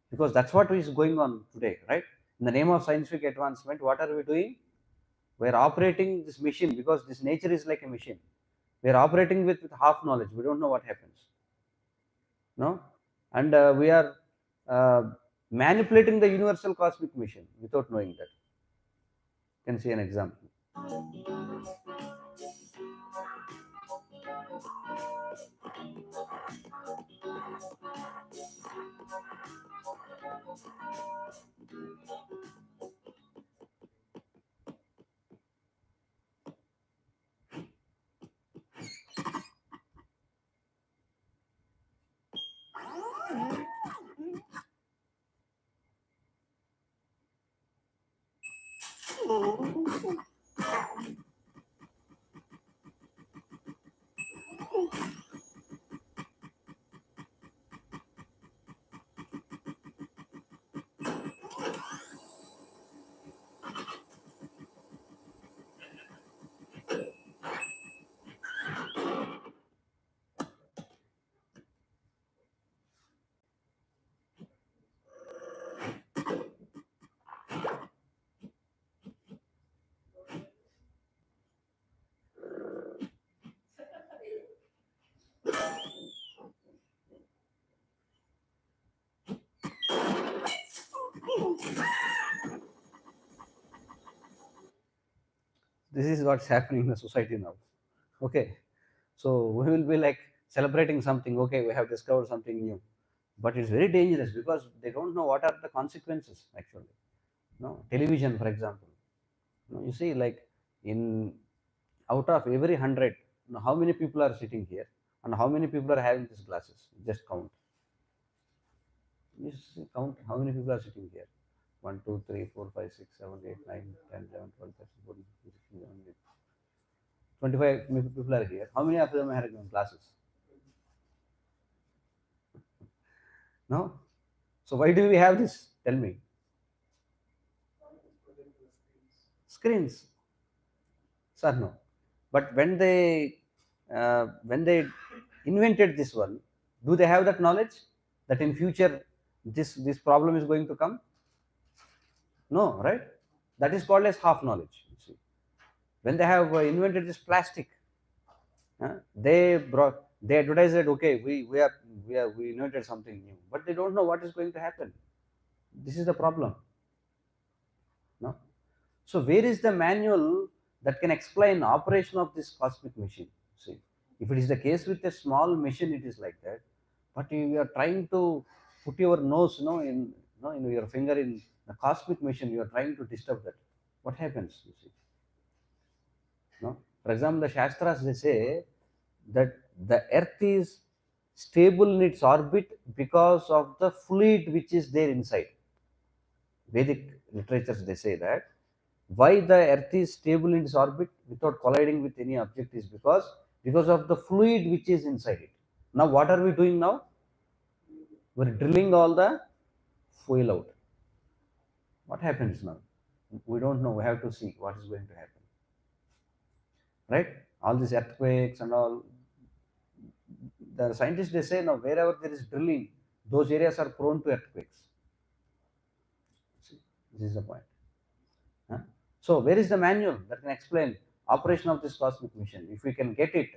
Because that's what is going on today, right? In the name of scientific advancement, what are we doing? We are operating this machine because this nature is like a machine. We are operating with half knowledge. We don't know what happens. No, and we are manipulating the universal cosmic machine without knowing that. You can see an example. This is what's happening in the society now. Okay, so we will be like celebrating something. Okay, we have discovered something new, but it's very dangerous because they don't know what are the consequences actually. No, television, for example. You see, like in out of every 100, how many people are sitting here and how many people are having these glasses? Just count. Just count how many people are sitting here. 1, 2, 3, 4, 5, 6, 7, 8, 9, 10, 11, 12, 13, 14, 15, 16, 17, 25 people are here. How many of them are having glasses? No? So why do we have this? Tell me. Screens. Sir, no. But when they invented this one, do they have that knowledge that in future this problem is going to come? No, right? That is called as half knowledge. You see, when they have invented this plastic, they advertise that okay, we invented something new, but they don't know what is going to happen. This is the problem. No, so where is the manual that can explain operation of this cosmic machine? See, if it is the case with a small machine, it is like that. But if you are trying to put your nose, in your finger in the cosmic machine, you are trying to disturb that. What happens? You see, no. For example, the Shastras, they say that the Earth is stable in its orbit because of the fluid which is there inside. Vedic literatures, they say that why the Earth is stable in its orbit without colliding with any object is because of the fluid which is inside it. Now, what are we doing now? We're drilling all the fuel out. What happens now? We don't know. We have to see what is going to happen. Right? All these earthquakes and all. The scientists, they say now wherever there is drilling, those areas are prone to earthquakes. See, this is the point. So where is the manual that can explain operation of this cosmic mission? If we can get it,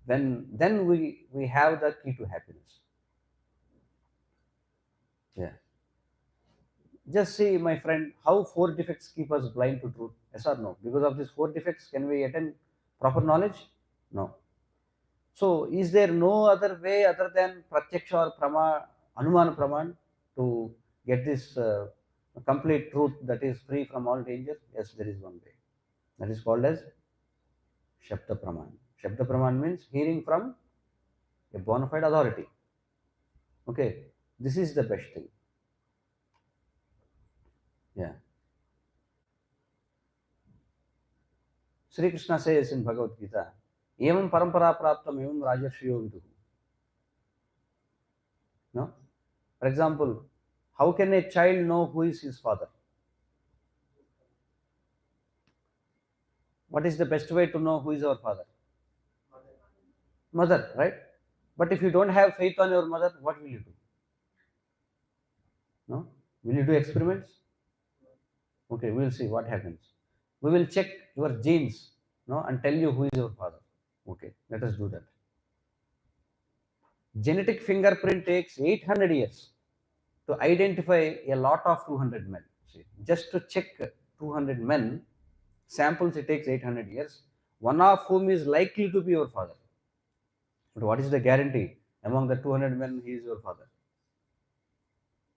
then we have the key to happiness. Yeah. Just see, my friend, how 4 defects keep us blind to truth. Yes or no? Because of these 4 defects, can we attain proper knowledge? No. So is there no other way other than pratyaksha or anumana praman to get this complete truth that is free from all danger? Yes, there is one way. That is called as Shabda Praman. Shabda Praman means hearing from a bona fide authority. Okay, this is the best thing. Yeah. Sri Krishna says in Bhagavad Gita, Evam parampara praptam evam rajarshiyo viduhu. No? For example, how can a child know who is his father? What is the best way to know who is our father? Mother, right? But if you don't have faith on your mother, what will you do? No? Will you do experiments? Okay, we will see what happens. We will check your genes, and tell you who is your father. Okay, let us do that. Genetic fingerprint takes 800 years to identify a lot of 200 men. See, just to check 200 men samples, it takes 800 years, one of whom is likely to be your father. But what is the guarantee among the 200 men he is your father?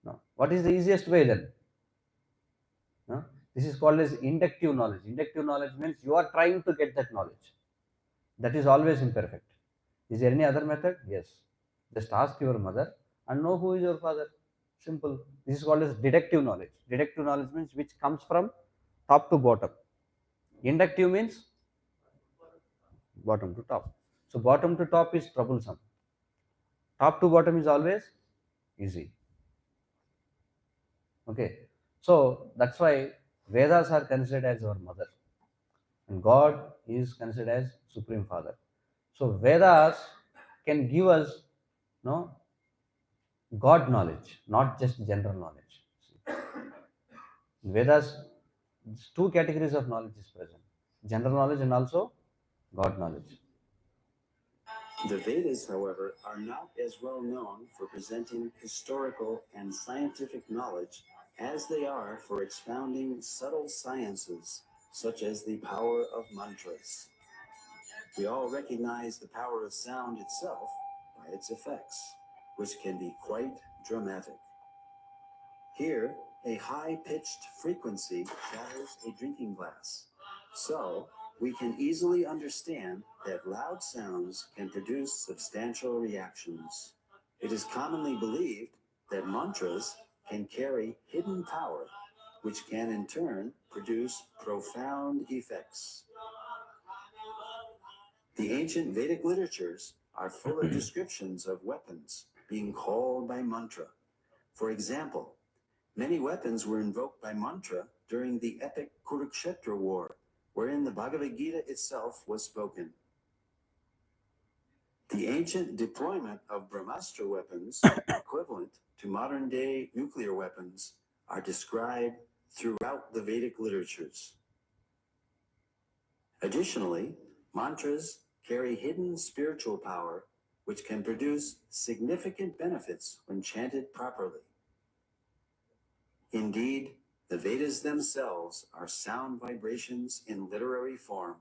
No. What is the easiest way then? No? This is called as inductive knowledge. Inductive knowledge means you are trying to get that knowledge. That is always imperfect. Is there any other method? Yes. Just ask your mother and know who is your father. Simple. This is called as deductive knowledge. Deductive knowledge means which comes from top to bottom. Inductive means bottom to top. So bottom to top is troublesome. Top to bottom is always easy. Okay. So that's why Vedas are considered as our mother, and God is considered as Supreme Father. So Vedas can give us God knowledge, not just general knowledge. In Vedas, two categories of knowledge is present: general knowledge and also God knowledge. The Vedas, however, are not as well known for presenting historical and scientific knowledge as they are for expounding subtle sciences, such as the power of mantras. We all recognize the power of sound itself by its effects, which can be quite dramatic. Here, a high-pitched frequency shatters a drinking glass. So, we can easily understand that loud sounds can produce substantial reactions. It is commonly believed that mantras can carry hidden power, which can in turn produce profound effects. The ancient Vedic literatures are full of descriptions of weapons being called by mantra. For example, many weapons were invoked by mantra during the epic Kurukshetra war, wherein the Bhagavad Gita itself was spoken. The ancient deployment of Brahmastra weapons, equivalent to modern-day nuclear weapons, are described throughout the Vedic literatures. Additionally, mantras carry hidden spiritual power, which can produce significant benefits when chanted properly. Indeed, the Vedas themselves are sound vibrations in literary form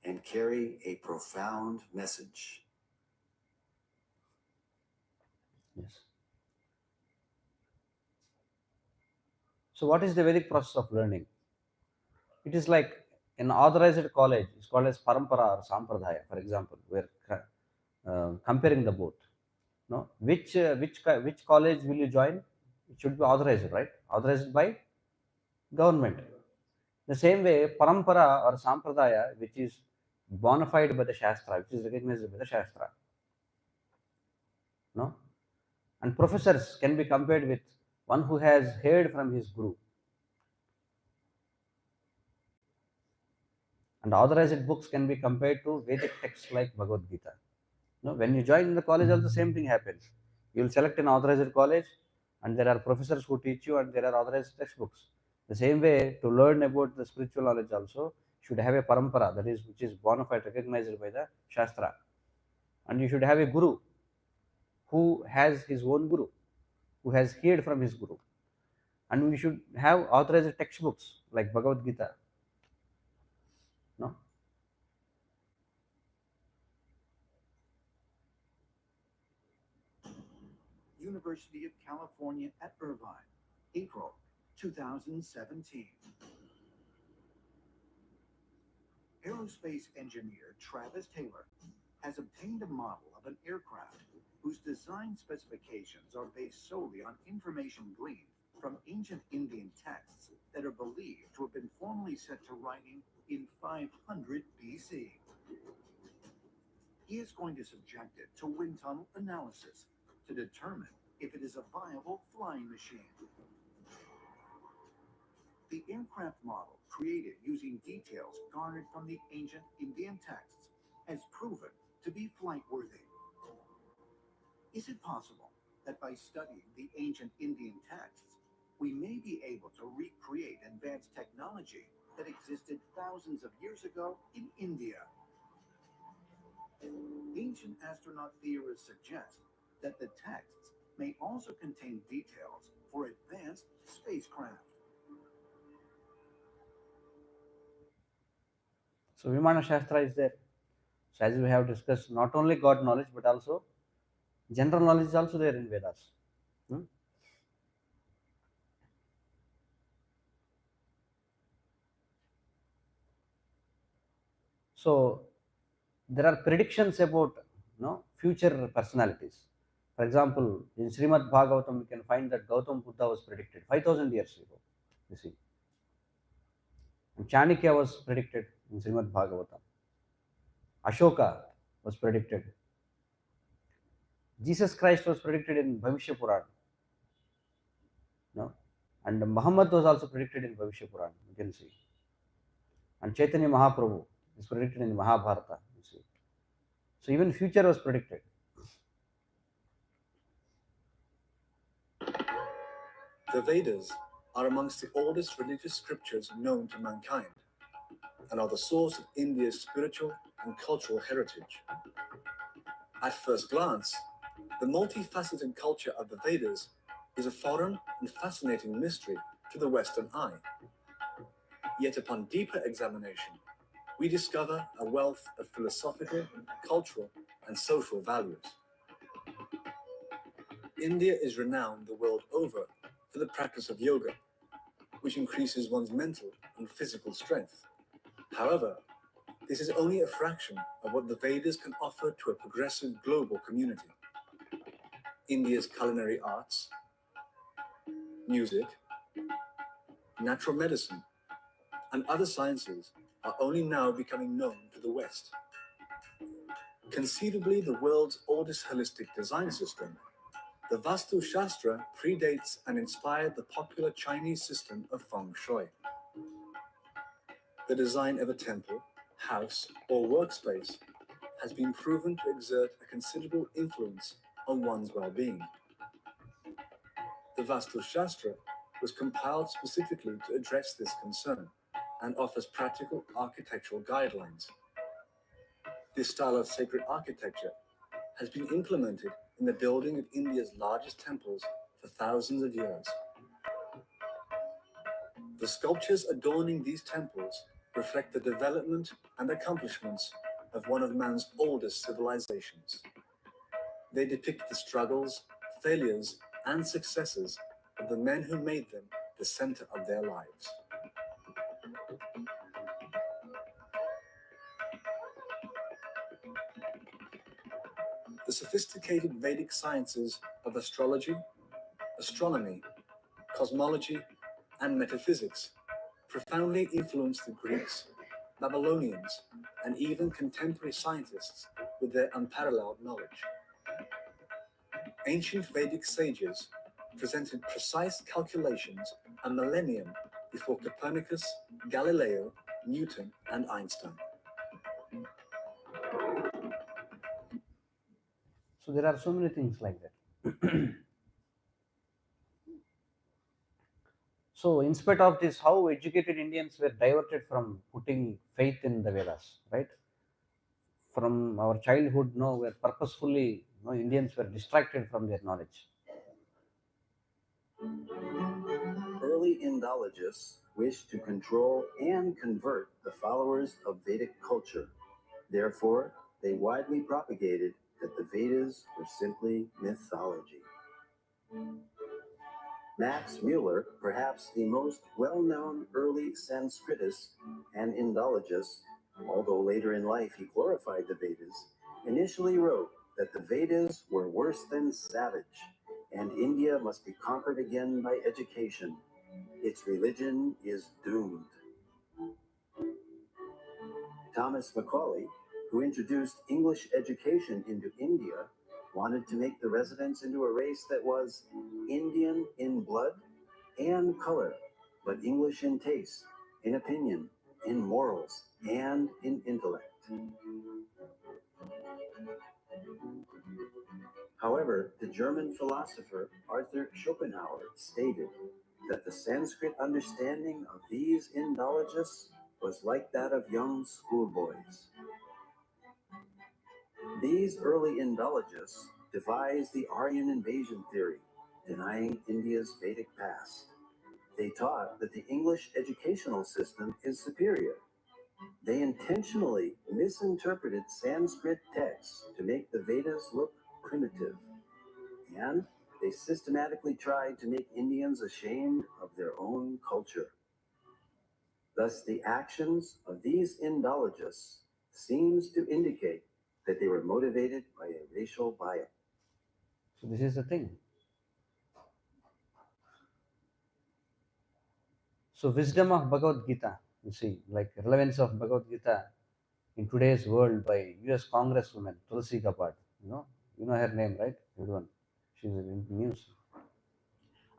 and carry a profound message. Yes. So what is the Vedic process of learning? It is like an authorized college. It's called as parampara or sampradaya, for example. We're comparing the both. No, which college will you join? It should be authorized, right? Authorized by government. The same way, parampara or sampradaya, which is bona fide by the Shastra, which is recognized by the Shastra. No? And professors can be compared with one who has heard from his guru. And authorized books can be compared to Vedic texts like Bhagavad Gita. No? When you join the college, also the same thing happens. You will select an authorized college, and there are professors who teach you, and there are authorized textbooks. The same way, to learn about the spiritual knowledge also, should have a parampara, that is, which is bona fide, recognized by the Shastra. And you should have a guru who has his own guru, who has heard from his guru. And we should have authorized textbooks like Bhagavad Gita. No? University of California at Irvine, April 2017. Aerospace engineer Travis Taylor has obtained a model of an aircraft whose design specifications are based solely on information gleaned from ancient Indian texts that are believed to have been formally set to writing in 500 BC. He is going to subject it to wind tunnel analysis to determine if it is a viable flying machine. The aircraft model, created using details garnered from the ancient Indian texts, has proven to be flight-worthy. Is it possible that by studying the ancient Indian texts, we may be able to recreate advanced technology that existed thousands of years ago in India? Ancient astronaut theorists suggest that the texts may also contain details for advanced spacecraft. So Vimana Shastra is there. So as we have discussed, not only God knowledge but also general knowledge is also there in Vedas. So there are predictions about future personalities. For example, in Srimad Bhagavatam, we can find that Gautam Buddha was predicted 5,000 years ago. You see, and Chanakya was predicted in Srimad Bhagavatam. Ashoka was predicted. Jesus Christ was predicted in 𝗵𝗵𝗱𝗆. No, and Muhammad was also predicted in 𝗵𝗵𝗱𝗆. You can see, and Chaitanya Mahaprabhu is predicted in Mahabharata. You see, so even future was predicted. The Vedas are amongst the oldest religious scriptures known to mankind and are the source of India's spiritual and cultural heritage. At first glance, the multifaceted culture of the Vedas is a foreign and fascinating mystery to the Western eye. Yet upon deeper examination, we discover a wealth of philosophical, cultural, and social values. India is renowned the world over for the practice of yoga, which increases one's mental and physical strength. However, this is only a fraction of what the Vedas can offer to a progressive global community. India's culinary arts, music, natural medicine, and other sciences are only now becoming known to the West. Conceivably the world's oldest holistic design system, the Vastu Shastra predates and inspired the popular Chinese system of feng shui. The design of a temple, house, or workspace has been proven to exert a considerable influence on one's well-being. The Vastu Shastra was compiled specifically to address this concern and offers practical architectural guidelines. This style of sacred architecture has been implemented in the building of India's largest temples for thousands of years. The sculptures adorning these temples reflect the development and accomplishments of one of man's oldest civilizations. They depict the struggles, failures, and successes of the men who made them the center of their lives. The sophisticated Vedic sciences of astrology, astronomy, cosmology, and metaphysics profoundly influenced the Greeks, Babylonians, and even contemporary scientists with their unparalleled knowledge. Ancient Vedic sages presented precise calculations a millennium before Copernicus, Galileo, Newton, and Einstein. So there are so many things like that. So in spite of this, how educated Indians were diverted from putting faith in the Vedas, right? From our childhood, where purposefully, Indians were distracted from their knowledge. Early Indologists wished to control and convert the followers of Vedic culture. Therefore, they widely propagated that the Vedas were simply mythology. Max Mueller, perhaps the most well-known early Sanskritist and Indologist, although later in life he glorified the Vedas, initially wrote that the Vedas were worse than savage, and India must be conquered again by education. Its religion is doomed. Thomas Macaulay, who introduced English education into India, wanted to make the residents into a race that was Indian in blood and color, but English in taste, in opinion, in morals, and in intellect. However, the German philosopher Arthur Schopenhauer stated that the Sanskrit understanding of these Indologists was like that of young schoolboys. These early Indologists devised the Aryan invasion theory, denying India's Vedic past. They taught that the English educational system is superior. They intentionally misinterpreted Sanskrit texts to make the Vedas look primitive. And they systematically tried to make Indians ashamed of their own culture. Thus, the actions of these Indologists seems to indicate that they were motivated by a racial bias. So this is the thing. So wisdom of Bhagavad Gita, you see, like relevance of Bhagavad Gita in today's world by US Congresswoman 𝗂𝐨𝐧𝐭𝐚𝐜. You know her name, right? Everyone. She's in news.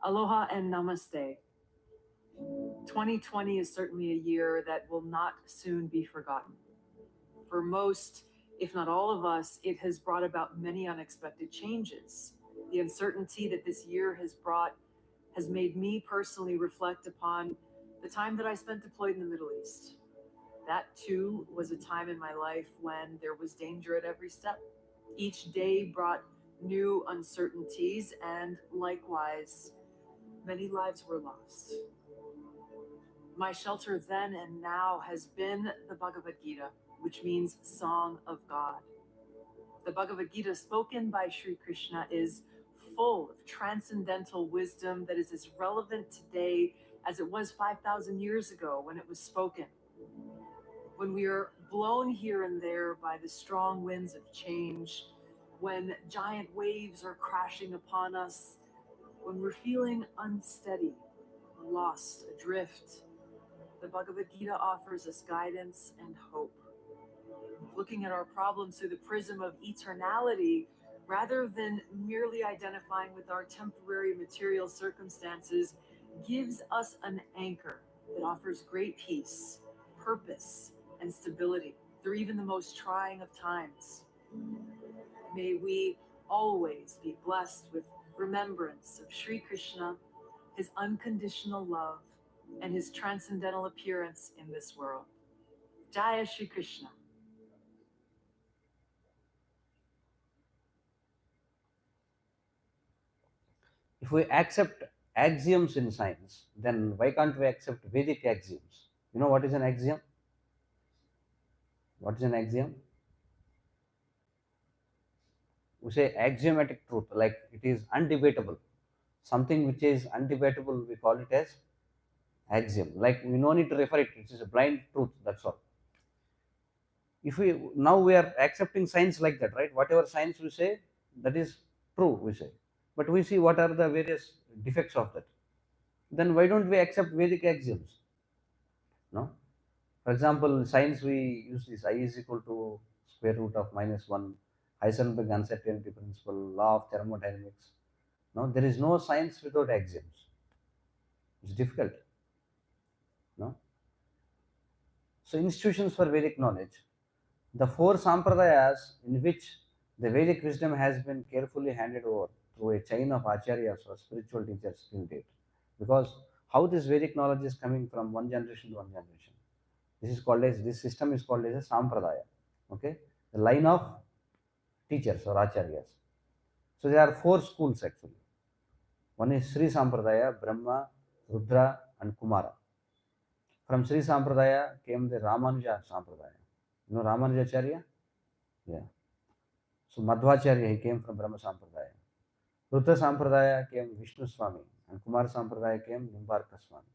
Aloha and namaste. 2020 is certainly a year that will not soon be forgotten. For most, if not all of us, it has brought about many unexpected changes. The uncertainty that this year has brought has made me personally reflect upon the time that I spent deployed in the Middle East. That too was a time in my life when there was danger at every step. Each day brought new uncertainties, and likewise, many lives were lost. My shelter then and now has been the Bhagavad Gita, which means Song of God. The Bhagavad Gita spoken by Sri Krishna is full of transcendental wisdom that is as relevant today as it was 5,000 years ago when it was spoken. When we are blown here and there by the strong winds of change, when giant waves are crashing upon us, when we're feeling unsteady, lost, adrift, the Bhagavad Gita offers us guidance and hope. Looking at our problems through the prism of eternality, rather than merely identifying with our temporary material circumstances, gives us an anchor that offers great peace, purpose, and stability through even the most trying of times. May we always be blessed with remembrance of Sri Krishna, his unconditional love, and his transcendental appearance in this world. Jaya Shri Krishna. If we accept axioms in science, then why can't we accept Vedic axioms? You know what is an axiom? What is an axiom? We say axiomatic truth, like it is undebatable. Something which is undebatable, we call it as axiom. Like we no need to refer it, it is a blind truth, that's all. If we are accepting science like that, right? Whatever science we say, that is true, we say. But we see what are the various defects of that. Then why don't we accept Vedic axioms? No? For example, science we use this I is equal to square root of -1, Heisenberg uncertainty principle, law of thermodynamics. No, there is no science without axioms. It's difficult. No? So institutions for Vedic knowledge, the 4 sampradayas in which the Vedic wisdom has been carefully handed over through a chain of acharyas or spiritual teachers till date. Because how this Vedic knowledge is coming from one generation to one generation. This system is called as a sampradaya. Okay, the line of teachers or acharyas. So there are 4 schools actually. One is Sri Sampradaya, Brahma, Rudra, and Kumara. From Sri Sampradaya came the Ramanuja Sampradaya. You know Ramanujacharya? Yeah. So Madhvacharya, he came from Brahma Sampradaya. Rudra Sampradaya came Vishnu Swami, and Kumara Sampradaya came Nimbarka Swami.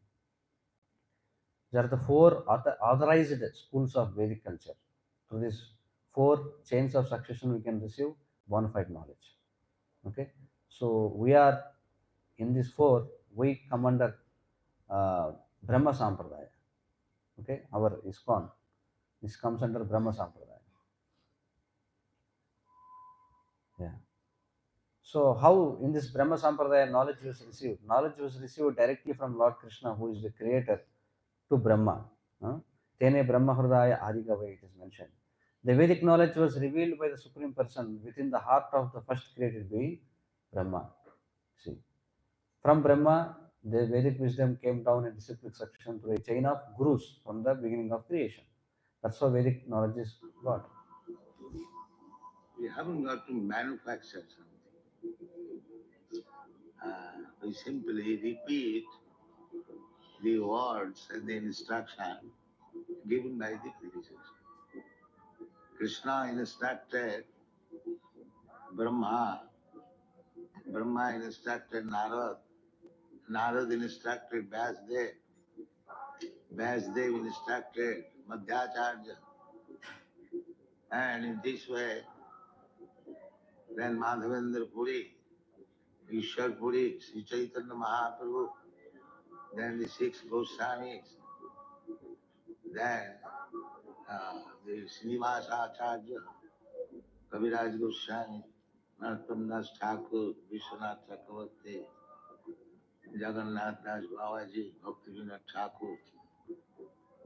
There are the 4 authorized schools of Vedic culture. Through these 4 chains of succession, we can receive bona fide knowledge. Okay, so we are in these 4. We come under Brahma Sampradaya. Okay, our ISKCON, this comes under Brahma Sampradaya. Yeah. So how in this Brahma Sampradaya knowledge was received? Knowledge was received directly from Lord Krishna, who is the creator, to Brahma. Tene Brahma Hridaya 𝐂𝐨𝐺𝐿𝐴, it is mentioned. The Vedic knowledge was revealed by the Supreme Person within the heart of the first created being, Brahma. See, from Brahma, the Vedic wisdom came down in disciplic succession to a chain of gurus from the beginning of creation. That's how Vedic knowledge is got. We haven't got to manufacture something. We simply repeat the words and the instruction given by the predecessor. Krishna instructed Brahma, Brahma instructed Narad, Narad instructed Vyasdev, Vyasdev instructed Madhyacharya, and in this way, then Madhavendra Puri, Ishwar Puri, Sri Chaitanya Mahaprabhu, then the six Goswamis, then the Srinivasa Acharya, Kaviraj Goswami, Narottam Das Thakur, Vishwanath Chakravarti, Jagannath Das Babaji, Bhaktivinoda Thakur,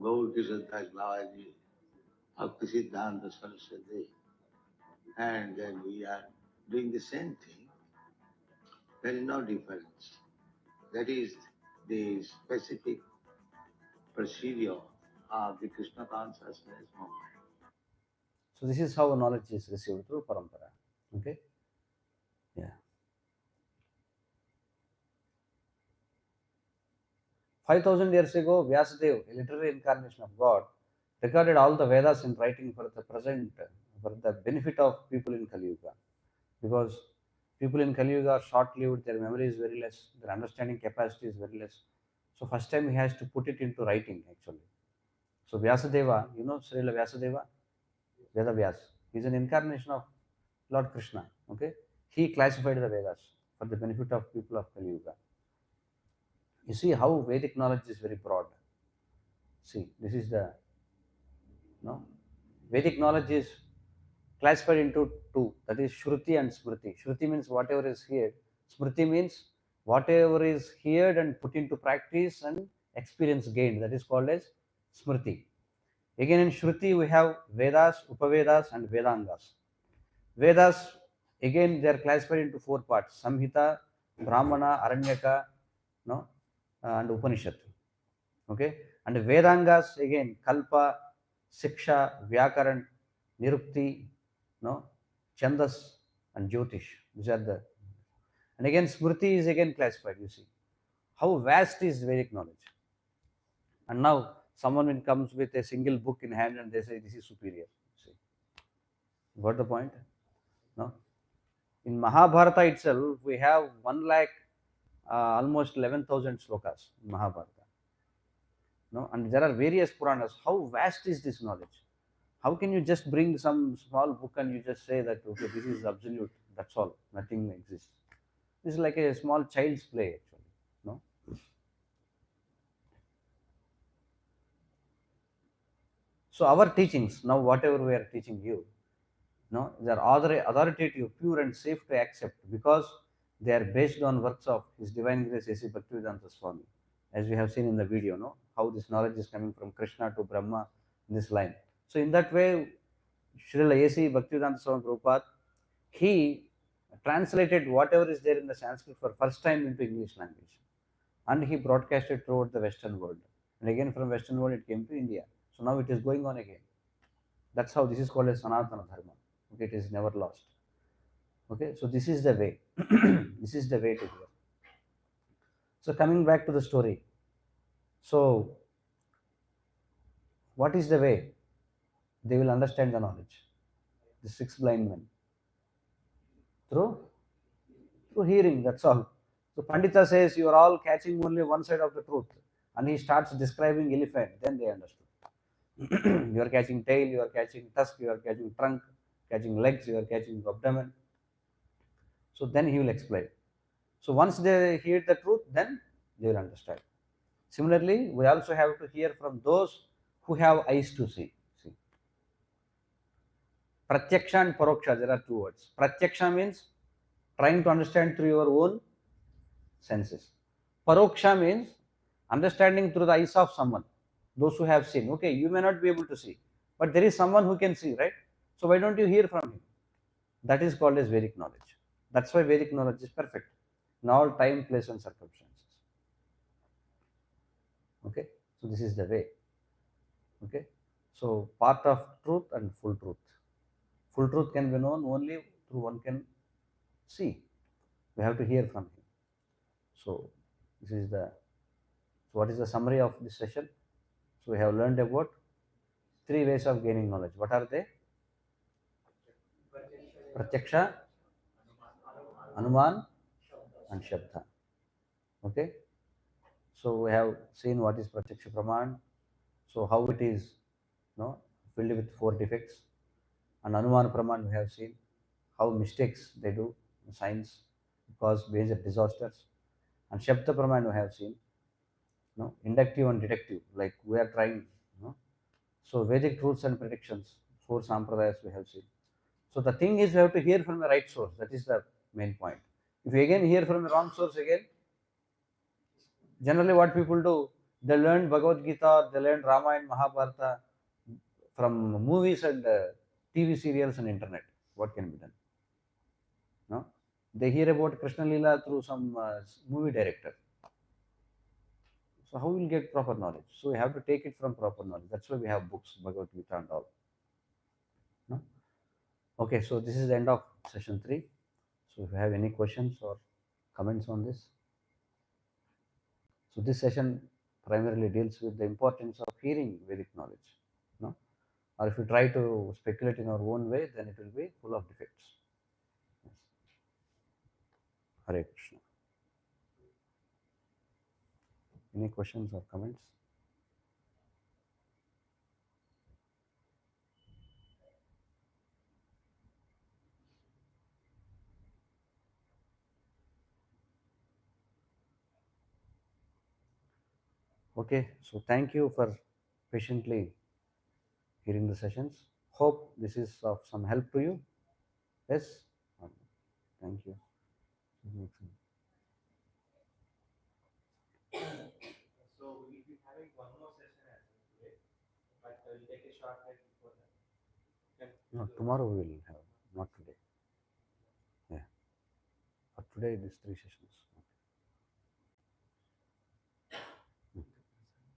Gaur Kishore Das Babaji, Bhakti Siddhanta Saraswati, and then we are doing the same thing. There is no difference. That is the specific procedure of the Krishna consciousness movement. So this is how knowledge is received through parampara. Okay? Yeah. 5,000 years ago, Vyasadeva, a literary incarnation of God, recorded all the Vedas in writing for the present, for the benefit of people in Kali Yuga. Because people in Kali Yuga are short-lived, their memory is very less, their understanding capacity is very less. So first time he has to put it into writing actually. So Vyasadeva, you know Srila Vyasadeva? Veda Vyas. He is an incarnation of Lord Krishna. Okay? He classified the Vedas for the benefit of people of Kali Yuga. You see how Vedic knowledge is very broad. See, this is the, Vedic knowledge is classified into two, that is Shruti and Smriti. Shruti means whatever is heard. Smriti means whatever is heard and put into practice and experience gained. That is called as Smriti. Again in Shruti we have Vedas, Upavedas and Vedangas. Vedas, again they are classified into four parts: Samhita, Brahmana, Aranyaka, and Upanishad. Okay, and Vedangas again Kalpa, Siksha, Vyakaran, Nirukti, Chandas and Jyotish. These are the, and again Smriti is again classified. You see how vast is Vedic knowledge. And now someone comes with a single book in hand and they say this is superior. See, got the point? No. In Mahabharata itself, we have 1 lakh, almost 11,000 slokas in Mahabharata. No, and there are various Puranas. How vast is this knowledge? How can you just bring some small book and you just say that, okay, this is absolute, that's all, nothing exists? This is like a small child's play actually. No. So our teachings, now whatever we are teaching you, they are authoritative, pure and safe to accept because they are based on works of His Divine Grace 𝐂𝐶 Bhaktivedanta Swami, as we have seen in the video, how this knowledge is coming from Krishna to Brahma in this line. So in that way, Srila 𝐂𝐶 Bhaktivedanta Swami Prabhupada, he translated whatever is there in the Sanskrit for first time into English language, and he broadcasted throughout the Western world. And again from Western world it came to India. So now it is going on again. That's how this is called as Sanatana Dharma. Okay, it is never lost. Okay, so this is the way. This is the way to do it. So coming back to the story. So what is the way they will understand the knowledge? The 6 blind men. Through hearing, that's all. So Pandita says you are all catching only one side of the truth, and he starts describing elephant, then they understood. You are catching tail, you are catching tusk, you are catching trunk, catching legs, you are catching abdomen. So then he will explain. So once they hear the truth, then they will understand. Similarly, we also have to hear from those who have eyes to see. Pratyaksha and Paroksha, there are 2 words. Pratyaksha means trying to understand through your own senses. Paroksha means understanding through the eyes of someone, those who have seen. Okay, you may not be able to see, but there is someone who can see, right? So why don't you hear from him? That is called as Vedic knowledge. That's why Vedic knowledge is perfect in all time, place and circumstances. Okay, so this is the way. Okay, so part of truth and full truth. Full truth can be known only through one can see. We have to hear from him. So this is the, so what is the summary of this session? So we have learned about 3 ways of gaining knowledge. What are they? Pratyaksha, Anuman, and Shabda. Okay. So we have seen what is Pratyaksha Praman. So how it is, filled with 4 defects. And Anuman Praman we have seen how mistakes they do in science cause major disasters. And Shabda Praman we have seen, inductive and deductive, like we are trying. So Vedic truths and predictions, 4 sampradayas we have seen. So the thing is, we have to hear from the right source. That is the main point. If you again hear from the wrong source again, generally what people do, they learn Bhagavad Gita, they learn Ramayana, Mahabharata from movies and TV serials and internet. What can be done? No? They hear about Krishna Lila through some movie director. So how will you get proper knowledge? So we have to take it from proper knowledge. That's why we have books, Bhagavad Gita and all. No? Okay, so this is the end of session 3. So if you have any questions or comments on this. So this session primarily deals with the importance of hearing Vedic knowledge. No? Or if you try to speculate in our own way, then it will be full of defects. Yes. Hare Krishna. Any questions or comments? Okay, so thank you for patiently hearing the sessions. Hope this is of some help to you. Yes? Thank you. So we'll be having one more session as well today, but we'll take a short break before that. No, tomorrow we will have, not today. Yeah. But today, these 3 sessions.